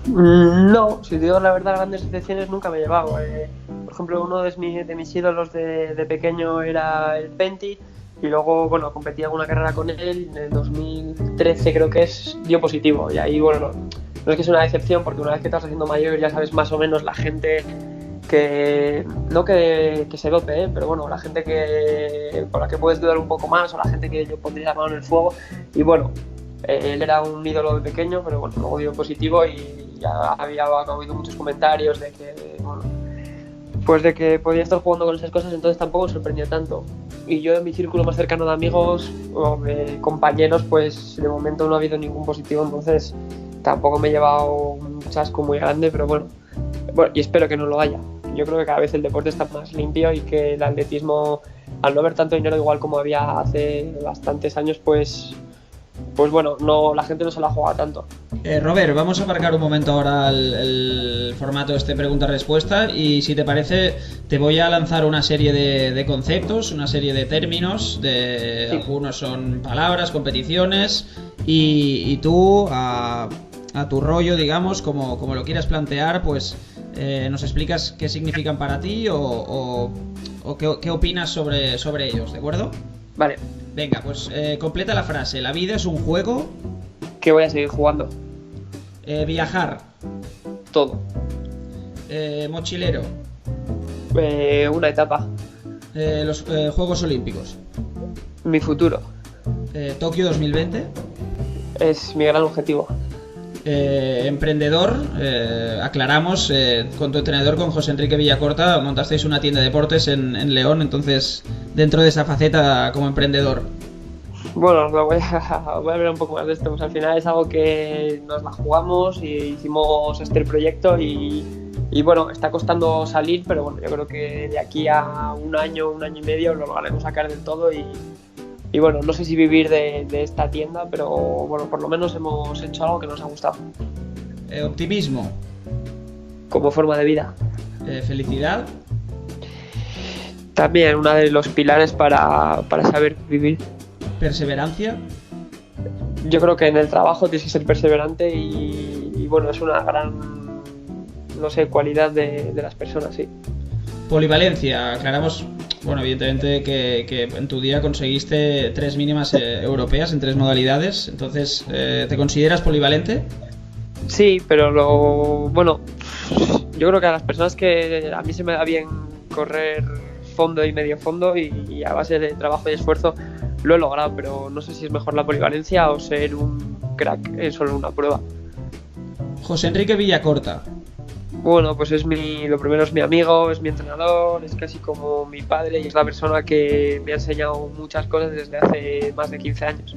No, si te digo la verdad, grandes decepciones nunca me he llevado. Por ejemplo, uno de mis ídolos de pequeño era el Penty, y luego, bueno, competí alguna carrera con él, en el 2013 creo que dio positivo, y ahí, bueno, no es que sea una decepción, porque una vez que te vas haciendo mayor ya sabes más o menos la gente que se dope, pero bueno, la gente por la que puedes dudar un poco más, o la gente que yo pondría la mano en el fuego. Y bueno, él era un ídolo de pequeño, pero bueno, luego dio positivo y ya había habido muchos comentarios de que, bueno, pues de que podía estar jugando con esas cosas, entonces tampoco me sorprendió tanto. Y yo en mi círculo más cercano de amigos o de compañeros, pues de momento no ha habido ningún positivo, entonces tampoco me he llevado un chasco muy grande, pero bueno, y espero que no lo haya. Yo creo que cada vez el deporte está más limpio y que el atletismo, al no haber tanto dinero igual como había hace bastantes años, pues bueno, la gente no se la juega tanto. Robert, vamos a aparcar un momento ahora el formato pregunta-respuesta, y si te parece te voy a lanzar una serie de conceptos, una serie de términos, sí. Algunos son palabras, competiciones, y tú a tu rollo, digamos, como lo quieras plantear, pues nos explicas qué significan para ti o qué opinas sobre ellos, ¿de acuerdo? Vale. Venga, pues completa la frase. La vida es un juego que voy a seguir jugando. Viajar. Todo. Mochilero. Una etapa. Los Juegos Olímpicos. Mi futuro. Tokio 2020. Es mi gran objetivo. Emprendedor, aclaramos, con tu entrenador, con José Enrique Villacorta, montasteis una tienda de deportes en León, entonces dentro de esa faceta como emprendedor. Bueno, voy a hablar un poco más de esto, pues al final es algo que nos la jugamos y hicimos el proyecto y bueno, está costando salir, pero bueno, yo creo que de aquí a un año y medio lo lograremos sacar del todo y bueno, no sé si vivir de esta tienda, pero bueno, por lo menos hemos hecho algo que nos ha gustado. Optimismo. Como forma de vida. Felicidad. También uno de los pilares para saber vivir. Perseverancia. Yo creo que en el trabajo tienes que ser perseverante y bueno, es una gran, no sé, cualidad de las personas, sí. Polivalencia, aclaramos, bueno, evidentemente que en tu día conseguiste 3 mínimas europeas en 3 modalidades, entonces, ¿te consideras polivalente? Sí, pero bueno, yo creo que a las personas que a mí se me da bien correr fondo y medio fondo y a base de trabajo y esfuerzo lo he logrado, pero no sé si es mejor la polivalencia o ser un crack en solo una prueba. José Enrique Villacorta. Bueno, pues lo primero es mi amigo, es mi entrenador, es casi como mi padre y es la persona que me ha enseñado muchas cosas desde hace más de 15 años.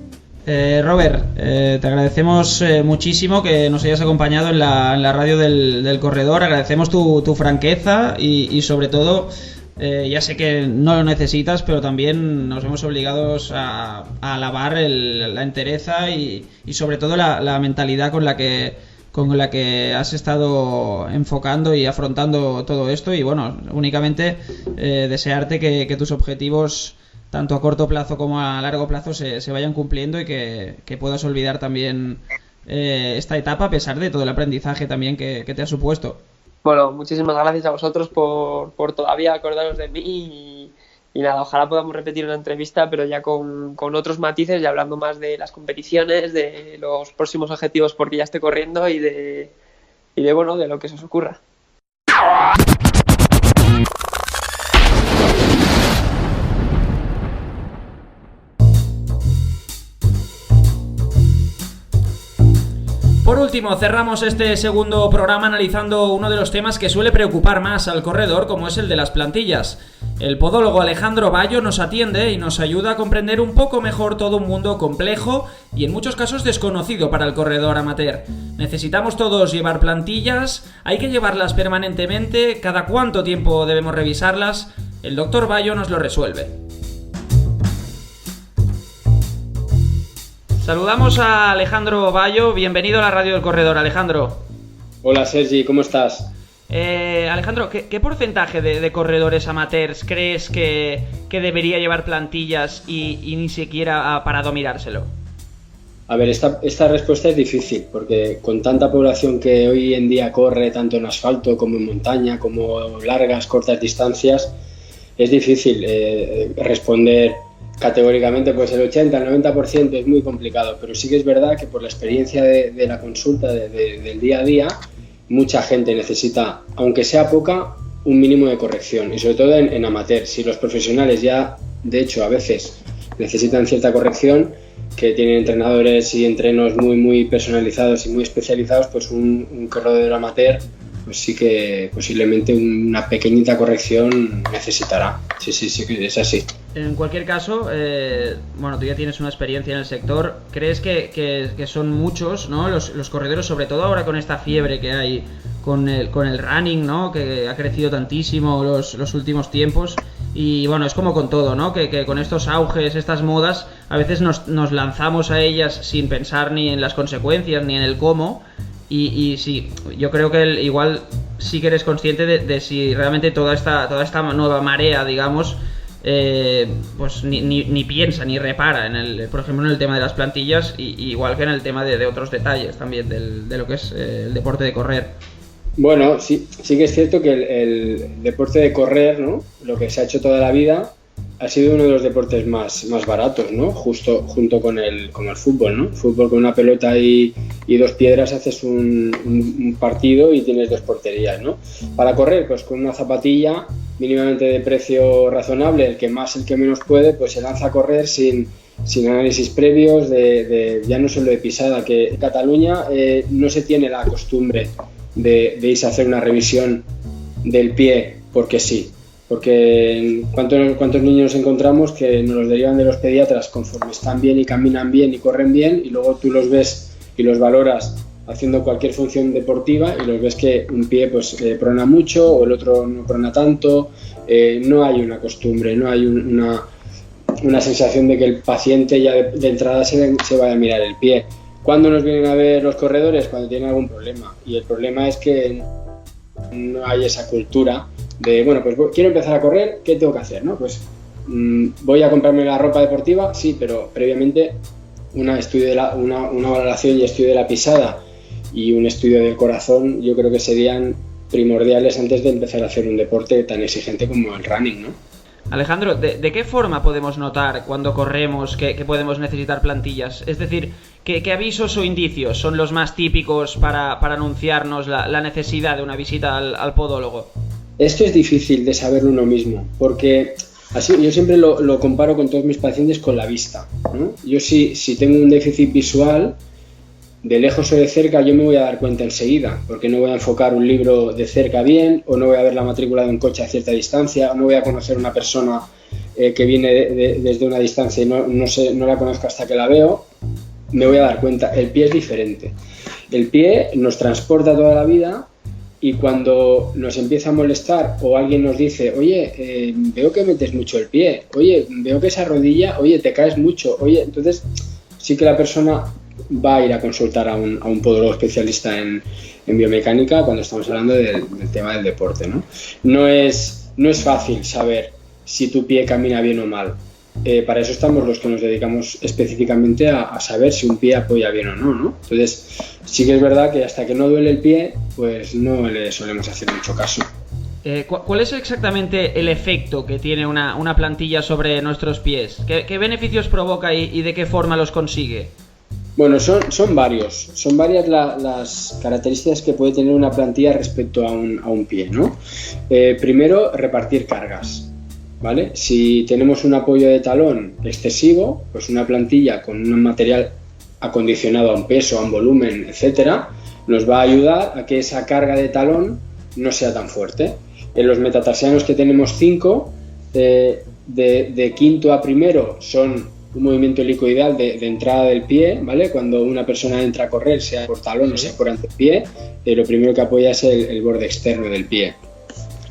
Robert, te agradecemos muchísimo que nos hayas acompañado en la radio del corredor, agradecemos tu franqueza y sobre todo, ya sé que no lo necesitas, pero también nos vemos obligados a alabar la entereza y sobre todo la mentalidad con la que has estado enfocando y afrontando todo esto y bueno, únicamente desearte que tus objetivos tanto a corto plazo como a largo plazo se vayan cumpliendo y que puedas olvidar también esta etapa a pesar de todo el aprendizaje también que te ha supuesto. Bueno, muchísimas gracias a vosotros por todavía acordaros de mí y nada, ojalá podamos repetir una entrevista, pero ya con otros matices y hablando más de las competiciones, de los próximos objetivos porque ya estoy corriendo y de bueno, de lo que se os ocurra. último, cerramos este segundo programa analizando uno de los temas que suele preocupar más al corredor, como es el de las plantillas. El podólogo Alejandro Bayo nos atiende y nos ayuda a comprender un poco mejor todo un mundo complejo y en muchos casos desconocido para el corredor amateur. ¿Necesitamos todos llevar plantillas? ¿Hay que llevarlas permanentemente? ¿Cada cuánto tiempo debemos revisarlas? El doctor Bayo nos lo resuelve. Saludamos a Alejandro Bayo, bienvenido a la Radio del Corredor, Alejandro. Hola Sergi, ¿cómo estás? Alejandro, ¿qué porcentaje de corredores amateurs crees que debería llevar plantillas y ni siquiera ha parado a mirárselo? A ver, esta respuesta es difícil, porque con tanta población que hoy en día corre tanto en asfalto como en montaña, como largas, cortas distancias, es difícil responder categóricamente. Pues el 80, el 90% es muy complicado, pero sí que es verdad que por la experiencia de la consulta del día a día, mucha gente necesita, aunque sea poca, un mínimo de corrección, y sobre todo en amateur. Si los profesionales ya, de hecho, a veces necesitan cierta corrección, que tienen entrenadores y entrenos muy personalizados y muy especializados, pues un corredor amateur pues sí que posiblemente una pequeñita corrección necesitará. Sí, que es así. En cualquier caso, tú ya tienes una experiencia en el sector. ¿Crees que son muchos, ¿no? los corredores, sobre todo ahora con esta fiebre que hay con el running, ¿no? Que ha crecido tantísimo los últimos tiempos? Y bueno, es como con todo, ¿no? Que con estos auges, estas modas, a veces nos lanzamos a ellas sin pensar ni en las consecuencias ni en el cómo. Y sí, yo creo que igual sí que eres consciente de si realmente toda esta nueva marea, digamos, pues ni piensa ni repara por ejemplo, en el tema de las plantillas, igual que en el tema de otros detalles también de lo que es el deporte de correr. Bueno, sí que es cierto que el deporte de correr, ¿no? Lo que se ha hecho toda la vida, ha sido uno de los deportes más baratos, ¿no? Junto con el fútbol, ¿no? Fútbol con una pelota y dos piedras haces un partido y tienes dos porterías, ¿no? Para correr, pues con una zapatilla mínimamente de precio razonable, el que más, el que menos puede, pues se lanza a correr sin análisis previos, ya no solo de pisada, que en Cataluña no se tiene la costumbre de irse a hacer una revisión del pie porque sí. Porque ¿cuántos niños encontramos que nos los derivan de los pediatras conforme están bien y caminan bien y corren bien, y luego tú los ves y los valoras haciendo cualquier función deportiva y los ves que un pie pues prona mucho o el otro no prona tanto? No hay una costumbre, no hay una sensación de que el paciente ya de entrada se vaya a mirar el pie. ¿Cuándo nos vienen a ver los corredores? Cuando tienen algún problema, y el problema es que no hay esa cultura de, bueno, pues quiero empezar a correr, ¿qué tengo que hacer? ¿No? Pues voy a comprarme la ropa deportiva, sí, pero previamente una valoración y estudio de la pisada y un estudio del corazón yo creo que serían primordiales antes de empezar a hacer un deporte tan exigente como el running, ¿no? Alejandro, ¿de qué forma podemos notar cuando corremos que podemos necesitar plantillas? Es decir, ¿qué avisos o indicios son los más típicos para anunciarnos la necesidad de una visita al podólogo? Esto es difícil de saberlo uno mismo, porque así yo siempre lo comparo con todos mis pacientes con la vista, ¿no? Yo si tengo un déficit visual, de lejos o de cerca, yo me voy a dar cuenta enseguida, porque no voy a enfocar un libro de cerca bien, o no voy a ver la matrícula de un coche a cierta distancia, o no voy a conocer a una persona que viene desde una distancia y no la conozco hasta que la veo. Me voy a dar cuenta. El pie es diferente. El pie nos transporta toda la vida, y cuando nos empieza a molestar o alguien nos dice, oye, veo que metes mucho el pie, oye, veo que esa rodilla, oye, te caes mucho, oye, entonces sí que la persona va a ir a consultar a un podólogo especialista en biomecánica cuando estamos hablando del tema del deporte, ¿no? No es fácil saber si tu pie camina bien o mal. Para eso estamos los que nos dedicamos específicamente a saber si un pie apoya bien o no, ¿no? Entonces, sí que es verdad que hasta que no duele el pie, pues no le solemos hacer mucho caso. ¿Cuál es exactamente el efecto que tiene una plantilla sobre nuestros pies? ¿Qué beneficios provoca y de qué forma los consigue? Bueno, son varios. Son varias las características que puede tener una plantilla respecto a un pie, ¿no? Primero, repartir cargas. ¿Vale? Si tenemos un apoyo de talón excesivo, pues una plantilla con un material acondicionado a un peso, a un volumen, etcétera, nos va a ayudar a que esa carga de talón no sea tan fuerte. En los metatarsianos que tenemos 5, de quinto a primero son un movimiento helicoidal de entrada del pie, ¿vale? Cuando una persona entra a correr, sea por talón o sea por antepié, lo primero que apoya es el borde externo del pie.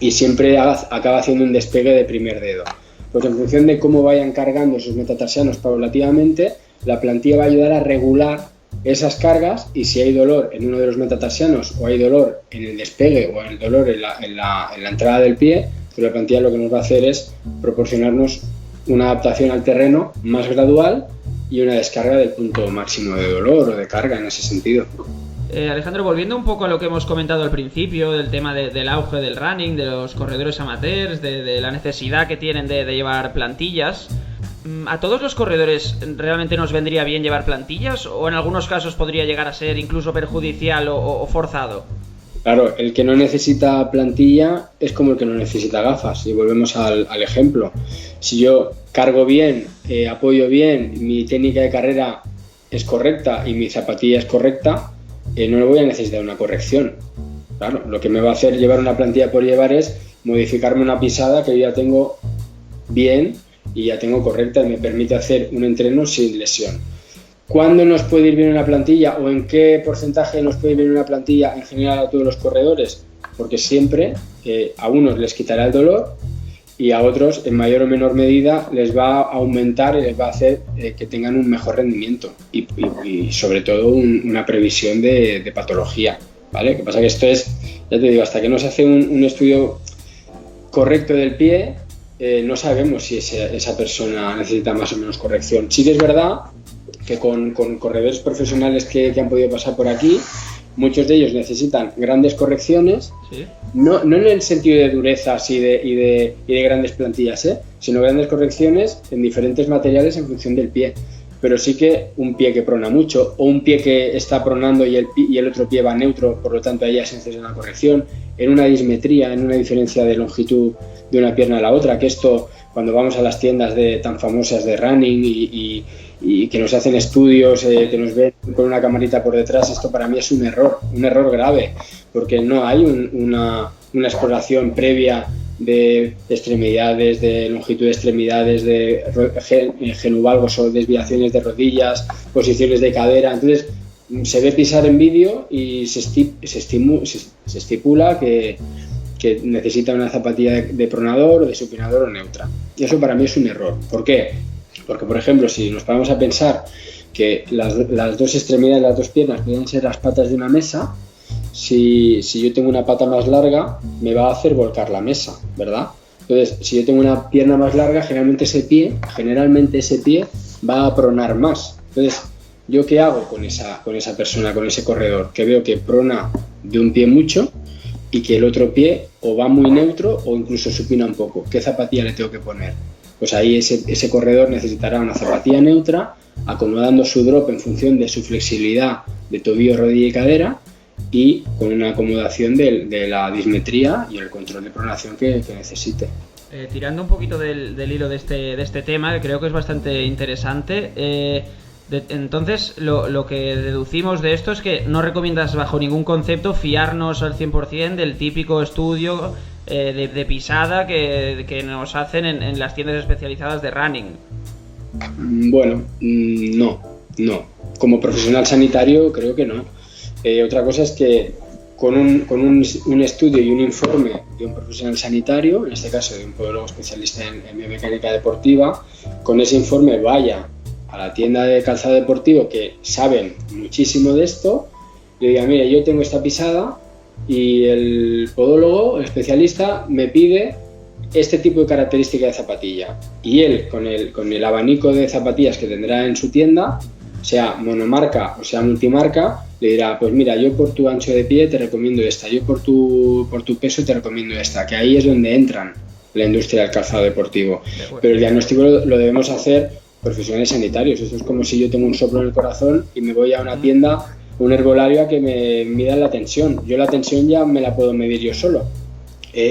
Y siempre acaba haciendo un despegue de primer dedo. Pues en función de cómo vayan cargando esos metatarsianos paulativamente, la plantilla va a ayudar a regular esas cargas, y si hay dolor en uno de los metatarsianos o hay dolor en el despegue o el dolor en la entrada del pie, pues la plantilla lo que nos va a hacer es proporcionarnos una adaptación al terreno más gradual y una descarga del punto máximo de dolor o de carga en ese sentido. Alejandro, volviendo un poco a lo que hemos comentado al principio, del tema del auge del running, de los corredores amateurs, de la necesidad que tienen de llevar plantillas, ¿a todos los corredores realmente nos vendría bien llevar plantillas, o en algunos casos podría llegar a ser incluso perjudicial o forzado? Claro, el que no necesita plantilla es como el que no necesita gafas, y volvemos al ejemplo. Si yo cargo bien, apoyo bien, mi técnica de carrera es correcta y mi zapatilla es correcta, no le voy a necesitar una corrección. Claro, lo que me va a hacer llevar una plantilla por llevar es modificarme una pisada que yo ya tengo bien y ya tengo correcta, y me permite hacer un entreno sin lesión. ¿Cuándo nos puede ir bien una plantilla, o en qué porcentaje nos puede ir bien una plantilla en general a todos los corredores? Porque siempre a unos les quitará el dolor y a otros en mayor o menor medida les va a aumentar y les va a hacer que tengan un mejor rendimiento y sobre todo una previsión de patología, ¿vale? Lo que pasa que esto es, ya te digo, hasta que no se hace un estudio correcto del pie, no sabemos si esa persona necesita más o menos corrección. Sí que es verdad que con corredores profesionales que han podido pasar por aquí, muchos de ellos necesitan grandes correcciones, ¿sí? No en el sentido de durezas y de grandes plantillas, sino grandes correcciones en diferentes materiales en función del pie. Pero sí que un pie que prona mucho, o un pie que está pronando y el otro pie va neutro, por lo tanto ahí ya se necesita una corrección, en una dismetría, en una diferencia de longitud de una pierna a la otra, que esto cuando vamos a las tiendas tan famosas de running y que nos hacen estudios, que nos ven con una camarita por detrás, esto para mí es un error grave, porque no hay una exploración previa de extremidades, de longitud de extremidades, de genuvalgos o desviaciones de rodillas, posiciones de cadera. Entonces se ve pisar en vídeo y se estipula que necesita una zapatilla de pronador o de supinador o neutra. Y eso para mí es un error. ¿Por qué? Porque, por ejemplo, si nos paramos a pensar que las dos extremidades, las dos piernas pueden ser las patas de una mesa, si yo tengo una pata más larga, me va a hacer volcar la mesa, ¿verdad? Entonces, si yo tengo una pierna más larga, generalmente ese pie va a pronar más. Entonces, ¿yo qué hago con esa persona, con ese corredor? Que veo que prona de un pie mucho y que el otro pie o va muy neutro o incluso supina un poco. ¿Qué zapatilla le tengo que poner? Pues ahí ese corredor necesitará una zapatilla neutra, acomodando su drop en función de su flexibilidad de tobillo, rodilla y cadera, y con una acomodación de la dismetría y el control de pronación que necesite. Tirando un poquito del hilo de este tema, que creo que es bastante interesante, entonces lo que deducimos de esto es que no recomiendas bajo ningún concepto fiarnos al 100% del típico estudio de pisada que nos hacen en las tiendas especializadas de running. Bueno, no. Como profesional sanitario creo que no. Otra cosa es que con un estudio y un informe de un profesional sanitario, en este caso de un podólogo especialista en biomecánica deportiva, con ese informe vaya a la tienda de calzado deportivo, que saben muchísimo de esto, y diga, mire, yo tengo esta pisada y el podólogo, el especialista, me pide este tipo de característica de zapatilla, y él con el abanico de zapatillas que tendrá en su tienda, sea monomarca o sea multimarca, le dirá, pues mira, yo por tu ancho de pie te recomiendo esta, yo por tu peso te recomiendo esta, que ahí es donde entran la industria del calzado deportivo. Pero el diagnóstico lo debemos hacer profesionales sanitarios. Eso es como si yo tengo un soplo en el corazón y me voy a una tienda, un herbolario, a que me midan la tensión. Yo la tensión ya me la puedo medir yo solo.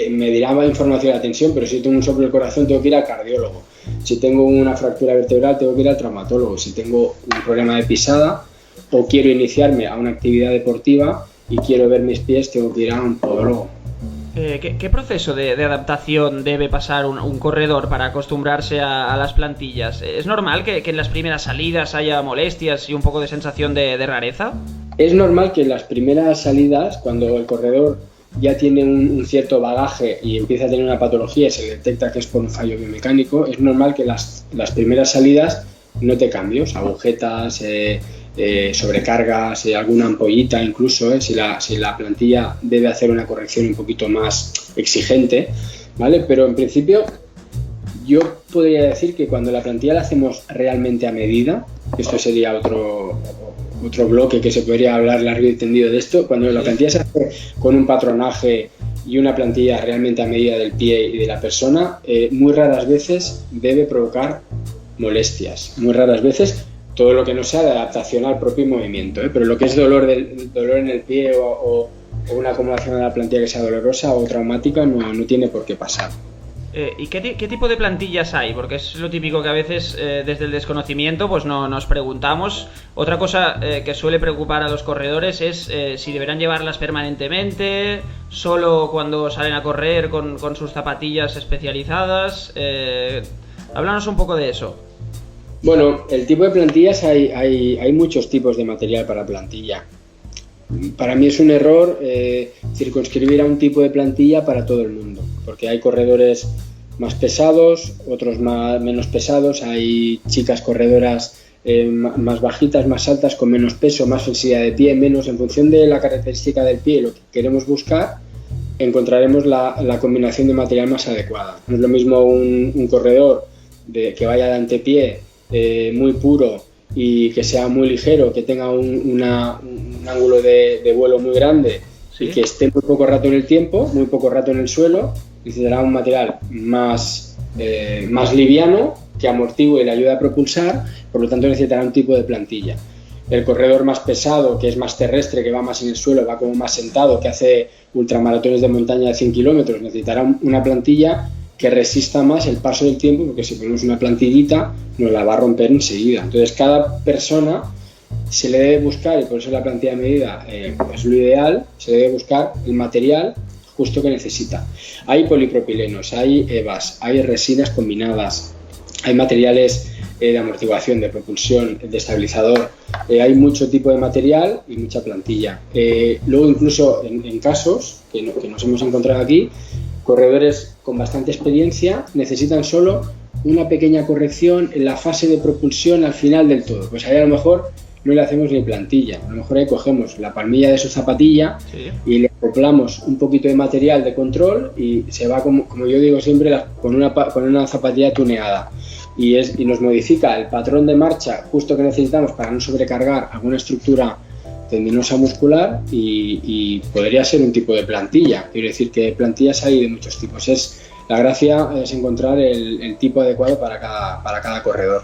me dirá más información de la tensión, pero si tengo un soplo del corazón tengo que ir al cardiólogo. Si tengo una fractura vertebral tengo que ir al traumatólogo. Si tengo un problema de pisada o quiero iniciarme a una actividad deportiva y quiero ver mis pies, tengo que ir a un podólogo. ¿Qué proceso de adaptación debe pasar un corredor para acostumbrarse a las plantillas? ¿Es normal que en las primeras salidas haya molestias y un poco de sensación de rareza? Es normal que en las primeras salidas, cuando el corredor ya tiene un cierto bagaje y empieza a tener una patología y se detecta que es por un fallo biomecánico, es normal que las primeras salidas note cambios, agujetas, sobrecargas, alguna ampollita incluso, si la plantilla debe hacer una corrección un poquito más exigente, ¿vale? Pero en principio yo podría decir que cuando la plantilla la hacemos realmente a medida, esto sería otro bloque que se podría hablar largo y tendido de esto, cuando la plantilla se hace con un patronaje y una plantilla realmente a medida del pie y de la persona, muy raras veces debe provocar molestias, muy raras veces, todo lo que no sea de adaptación al propio movimiento, pero lo que es dolor en el pie o una acomodación de la plantilla que sea dolorosa o traumática no tiene por qué pasar. ¿Y qué tipo de plantillas hay? Porque es lo típico que a veces desde el desconocimiento pues no nos preguntamos. Otra cosa que suele preocupar a los corredores es si deberán llevarlas permanentemente, solo cuando salen a correr con sus zapatillas especializadas. Háblanos un poco de eso. Bueno, el tipo de plantillas hay muchos tipos de material para plantilla. Para mí es un error circunscribir a un tipo de plantilla para todo el mundo, porque hay corredores más pesados, otros menos pesados, hay chicas corredoras más bajitas, más altas, con menos peso, más flexibilidad de pie, menos, en función de la característica del pie, lo que queremos buscar, encontraremos la combinación de material más adecuada. No es lo mismo un corredor que vaya de antepié muy puro y que sea muy ligero, que tenga un ángulo de vuelo muy grande, ¿sí? Y que esté muy poco rato en el tiempo, muy poco rato en el suelo, necesitará un material más liviano, que amortigue y le ayude a propulsar, por lo tanto necesitará un tipo de plantilla. El corredor más pesado, que es más terrestre, que va más en el suelo, va como más sentado, que hace ultramaratones de montaña de 100 kilómetros, necesitará una plantilla que resista más el paso del tiempo, porque si ponemos una plantillita nos la va a romper enseguida. Entonces cada persona se le debe buscar, y por eso la plantilla de medida es lo ideal, se debe buscar el material justo que necesita. Hay polipropilenos, hay EVAs, hay resinas combinadas, hay materiales de amortiguación, de propulsión, de estabilizador, hay mucho tipo de material y mucha plantilla. Luego incluso en casos que nos hemos encontrado aquí, corredores con bastante experiencia necesitan solo una pequeña corrección en la fase de propulsión al final del todo. Pues ahí a lo mejor no le hacemos ni plantilla, a lo mejor ahí cogemos la palmilla de su zapatilla, sí, y le acoplamos un poquito de material de control y se va, como yo digo siempre, con una zapatilla tuneada. Y nos modifica el patrón de marcha justo que necesitamos para no sobrecargar alguna estructura tendinosa muscular y podría ser un tipo de plantilla. Quiero decir que plantillas hay de muchos tipos. La gracia es encontrar el tipo adecuado para cada corredor.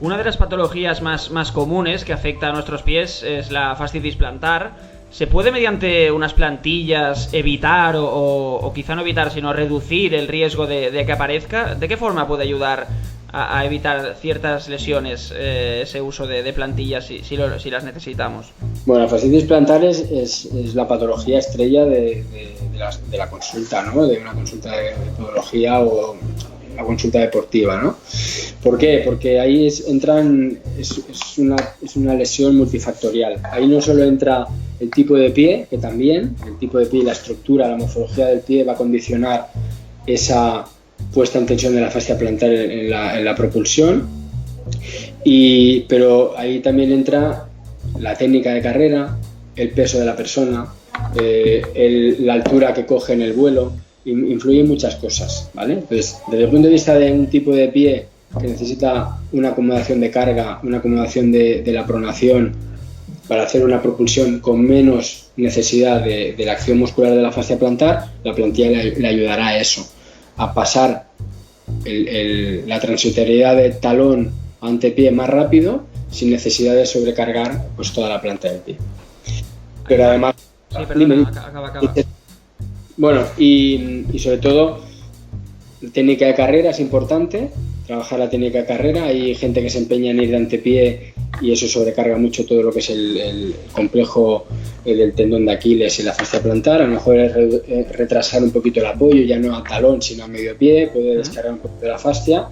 Una de las patologías más comunes que afecta a nuestros pies es la fascitis plantar. ¿Se puede mediante unas plantillas evitar o quizá no evitar, sino reducir el riesgo de que aparezca? ¿De qué forma puede ayudar a evitar ciertas lesiones ese uso de plantillas si las necesitamos? Bueno, la fascitis plantar es la patología estrella de la consulta, ¿no? De una consulta de podología o una consulta deportiva, ¿no? ¿Por qué? Porque ahí es una lesión multifactorial. Ahí no solo entra el tipo de pie, que también el tipo de pie y la estructura, la morfología del pie va a condicionar esa puesta en tensión de la fascia plantar en la propulsión, pero ahí también entra la técnica de carrera, el peso de la persona, la altura que coge en el vuelo, influyen muchas cosas, ¿vale? Entonces, desde el punto de vista de un tipo de pie que necesita una acomodación de carga, una acomodación de la pronación para hacer una propulsión con menos necesidad de la acción muscular de la fascia plantar, la plantilla le ayudará a eso, a pasar la transitoriedad de talón a antepié más rápido sin necesidad de sobrecargar pues toda la planta del pie. Pero además... Sí, perdona, acaba. Bueno, y sobre todo, técnica de carrera es importante, trabajar la técnica de carrera. Hay gente que se empeña en ir de antepié y eso sobrecarga mucho todo lo que es el complejo del tendón de Aquiles y la fascia plantar. A lo mejor es retrasar un poquito el apoyo, ya no a talón sino a medio pie, puede descargar un poco de la fascia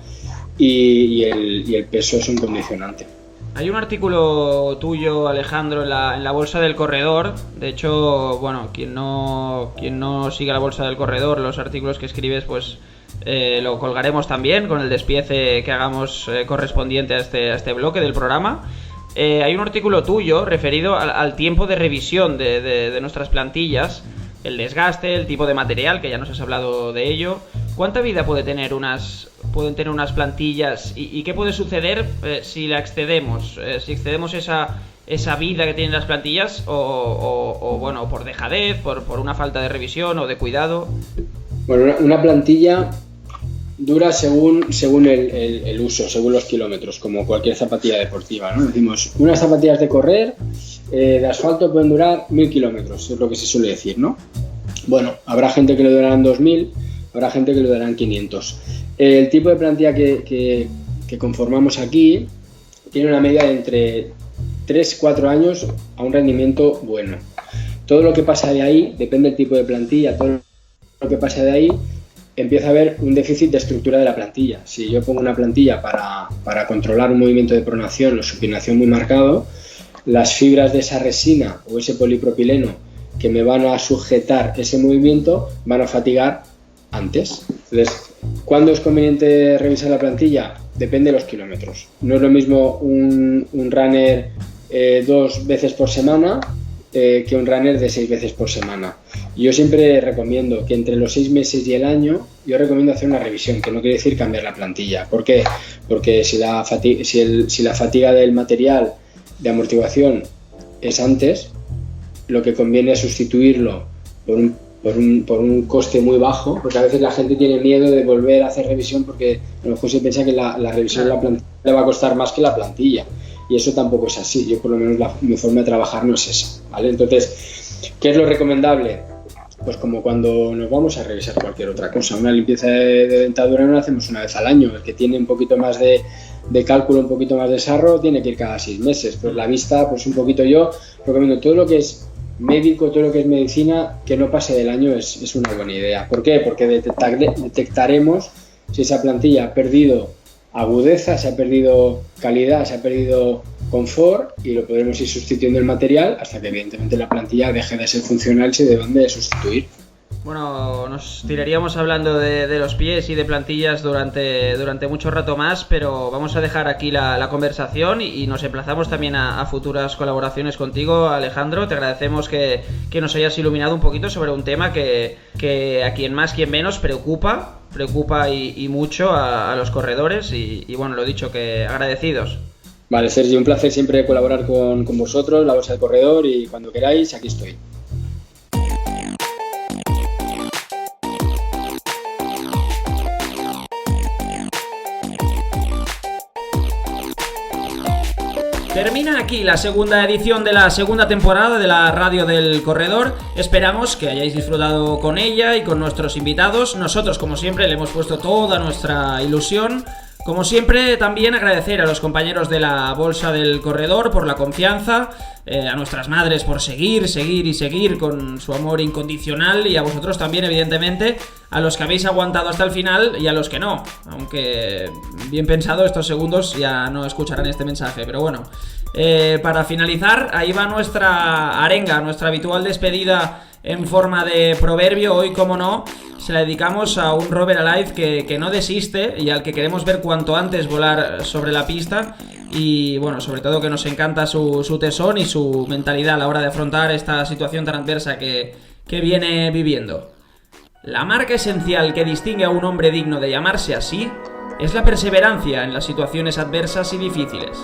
y el peso es un condicionante. Hay un artículo tuyo, Alejandro, en la Bolsa del Corredor. De hecho, bueno, quien no siga la Bolsa del Corredor, los artículos que escribes, pues lo colgaremos también con el despiece que hagamos correspondiente a este bloque del programa. Hay un artículo tuyo referido al tiempo de revisión de nuestras plantillas, el desgaste, el tipo de material, que ya nos has hablado de ello. ¿Cuánta vida pueden tener unas plantillas y qué puede suceder si la excedemos? Si excedemos esa vida que tienen las plantillas o bueno, por dejadez, por una falta de revisión o de cuidado. Bueno, una plantilla dura según el uso, según los kilómetros, como cualquier zapatilla deportiva, ¿no? Decimos, unas zapatillas de correr de asfalto pueden durar 1000 kilómetros, es lo que se suele decir, ¿no? Bueno, habrá gente que le durarán 2000, habrá gente que le durarán 500. El tipo de plantilla que conformamos aquí tiene una media de entre 3-4 años a un rendimiento bueno. Todo lo que pasa de ahí, depende del tipo de plantilla, todo lo que pasa de ahí empieza a haber un déficit de estructura de la plantilla. Si yo pongo una plantilla para controlar un movimiento de pronación o supinación muy marcado, las fibras de esa resina o ese polipropileno que me van a sujetar ese movimiento van a fatigar antes. Entonces, ¿cuándo es conveniente revisar la plantilla? Depende de los kilómetros. No es lo mismo un runner 2 veces por semana que un runner de 6 veces por semana. Yo siempre recomiendo que entre los 6 meses y el año, yo recomiendo hacer una revisión, que no quiere decir cambiar la plantilla. ¿Por qué? Porque si la fatiga del material de amortiguación es antes, lo que conviene es sustituirlo por un coste muy bajo, porque a veces la gente tiene miedo de volver a hacer revisión porque a lo mejor se piensa que la revisión de la plantilla le va a costar más que la plantilla. Y eso tampoco es así. Yo por lo menos mi forma de trabajar no es esa, ¿vale? Entonces, ¿qué es lo recomendable? Pues como cuando nos vamos a revisar cualquier otra cosa. Una limpieza de dentadura no la hacemos una vez al año. El que tiene un poquito más de cálculo, un poquito más de sarro, tiene que ir cada 6 meses. Pues la vista, pues un poquito yo recomiendo todo lo que es médico, todo lo que es medicina, que no pase del año es una buena idea. ¿Por qué? Porque detectaremos si esa plantilla ha perdido agudeza, se ha perdido calidad, se ha perdido confort y lo podremos ir sustituyendo el material hasta que evidentemente la plantilla deje de ser funcional y se deban de sustituir. Bueno, nos tiraríamos hablando de los pies y de plantillas durante mucho rato más, pero vamos a dejar aquí la conversación y nos emplazamos también a futuras colaboraciones contigo, Alejandro. Te agradecemos que nos hayas iluminado un poquito sobre un tema que a quien más, quien menos preocupa y mucho a los corredores y bueno, lo dicho, que agradecidos. Vale, Sergio, un placer siempre colaborar con vosotros, la Bolsa del Corredor, y cuando queráis, aquí estoy. Termina aquí la segunda edición de la segunda temporada de la Radio del Corredor. Esperamos que hayáis disfrutado con ella y con nuestros invitados. Nosotros, como siempre, le hemos puesto toda nuestra ilusión. Como siempre, también agradecer a los compañeros de la Bolsa del Corredor por la confianza, a nuestras madres por seguir con su amor incondicional, y a vosotros también, evidentemente, a los que habéis aguantado hasta el final y a los que no, aunque bien pensado estos segundos ya no escucharán este mensaje, pero bueno. Para finalizar, ahí va nuestra arenga, nuestra habitual despedida en forma de proverbio. Hoy, como no, se la dedicamos a un Robert Alive que no desiste y al que queremos ver cuanto antes volar sobre la pista, y bueno, sobre todo que nos encanta su tesón y su mentalidad a la hora de afrontar esta situación tan adversa que viene viviendo. La marca esencial que distingue a un hombre digno de llamarse así es la perseverancia en las situaciones adversas y difíciles.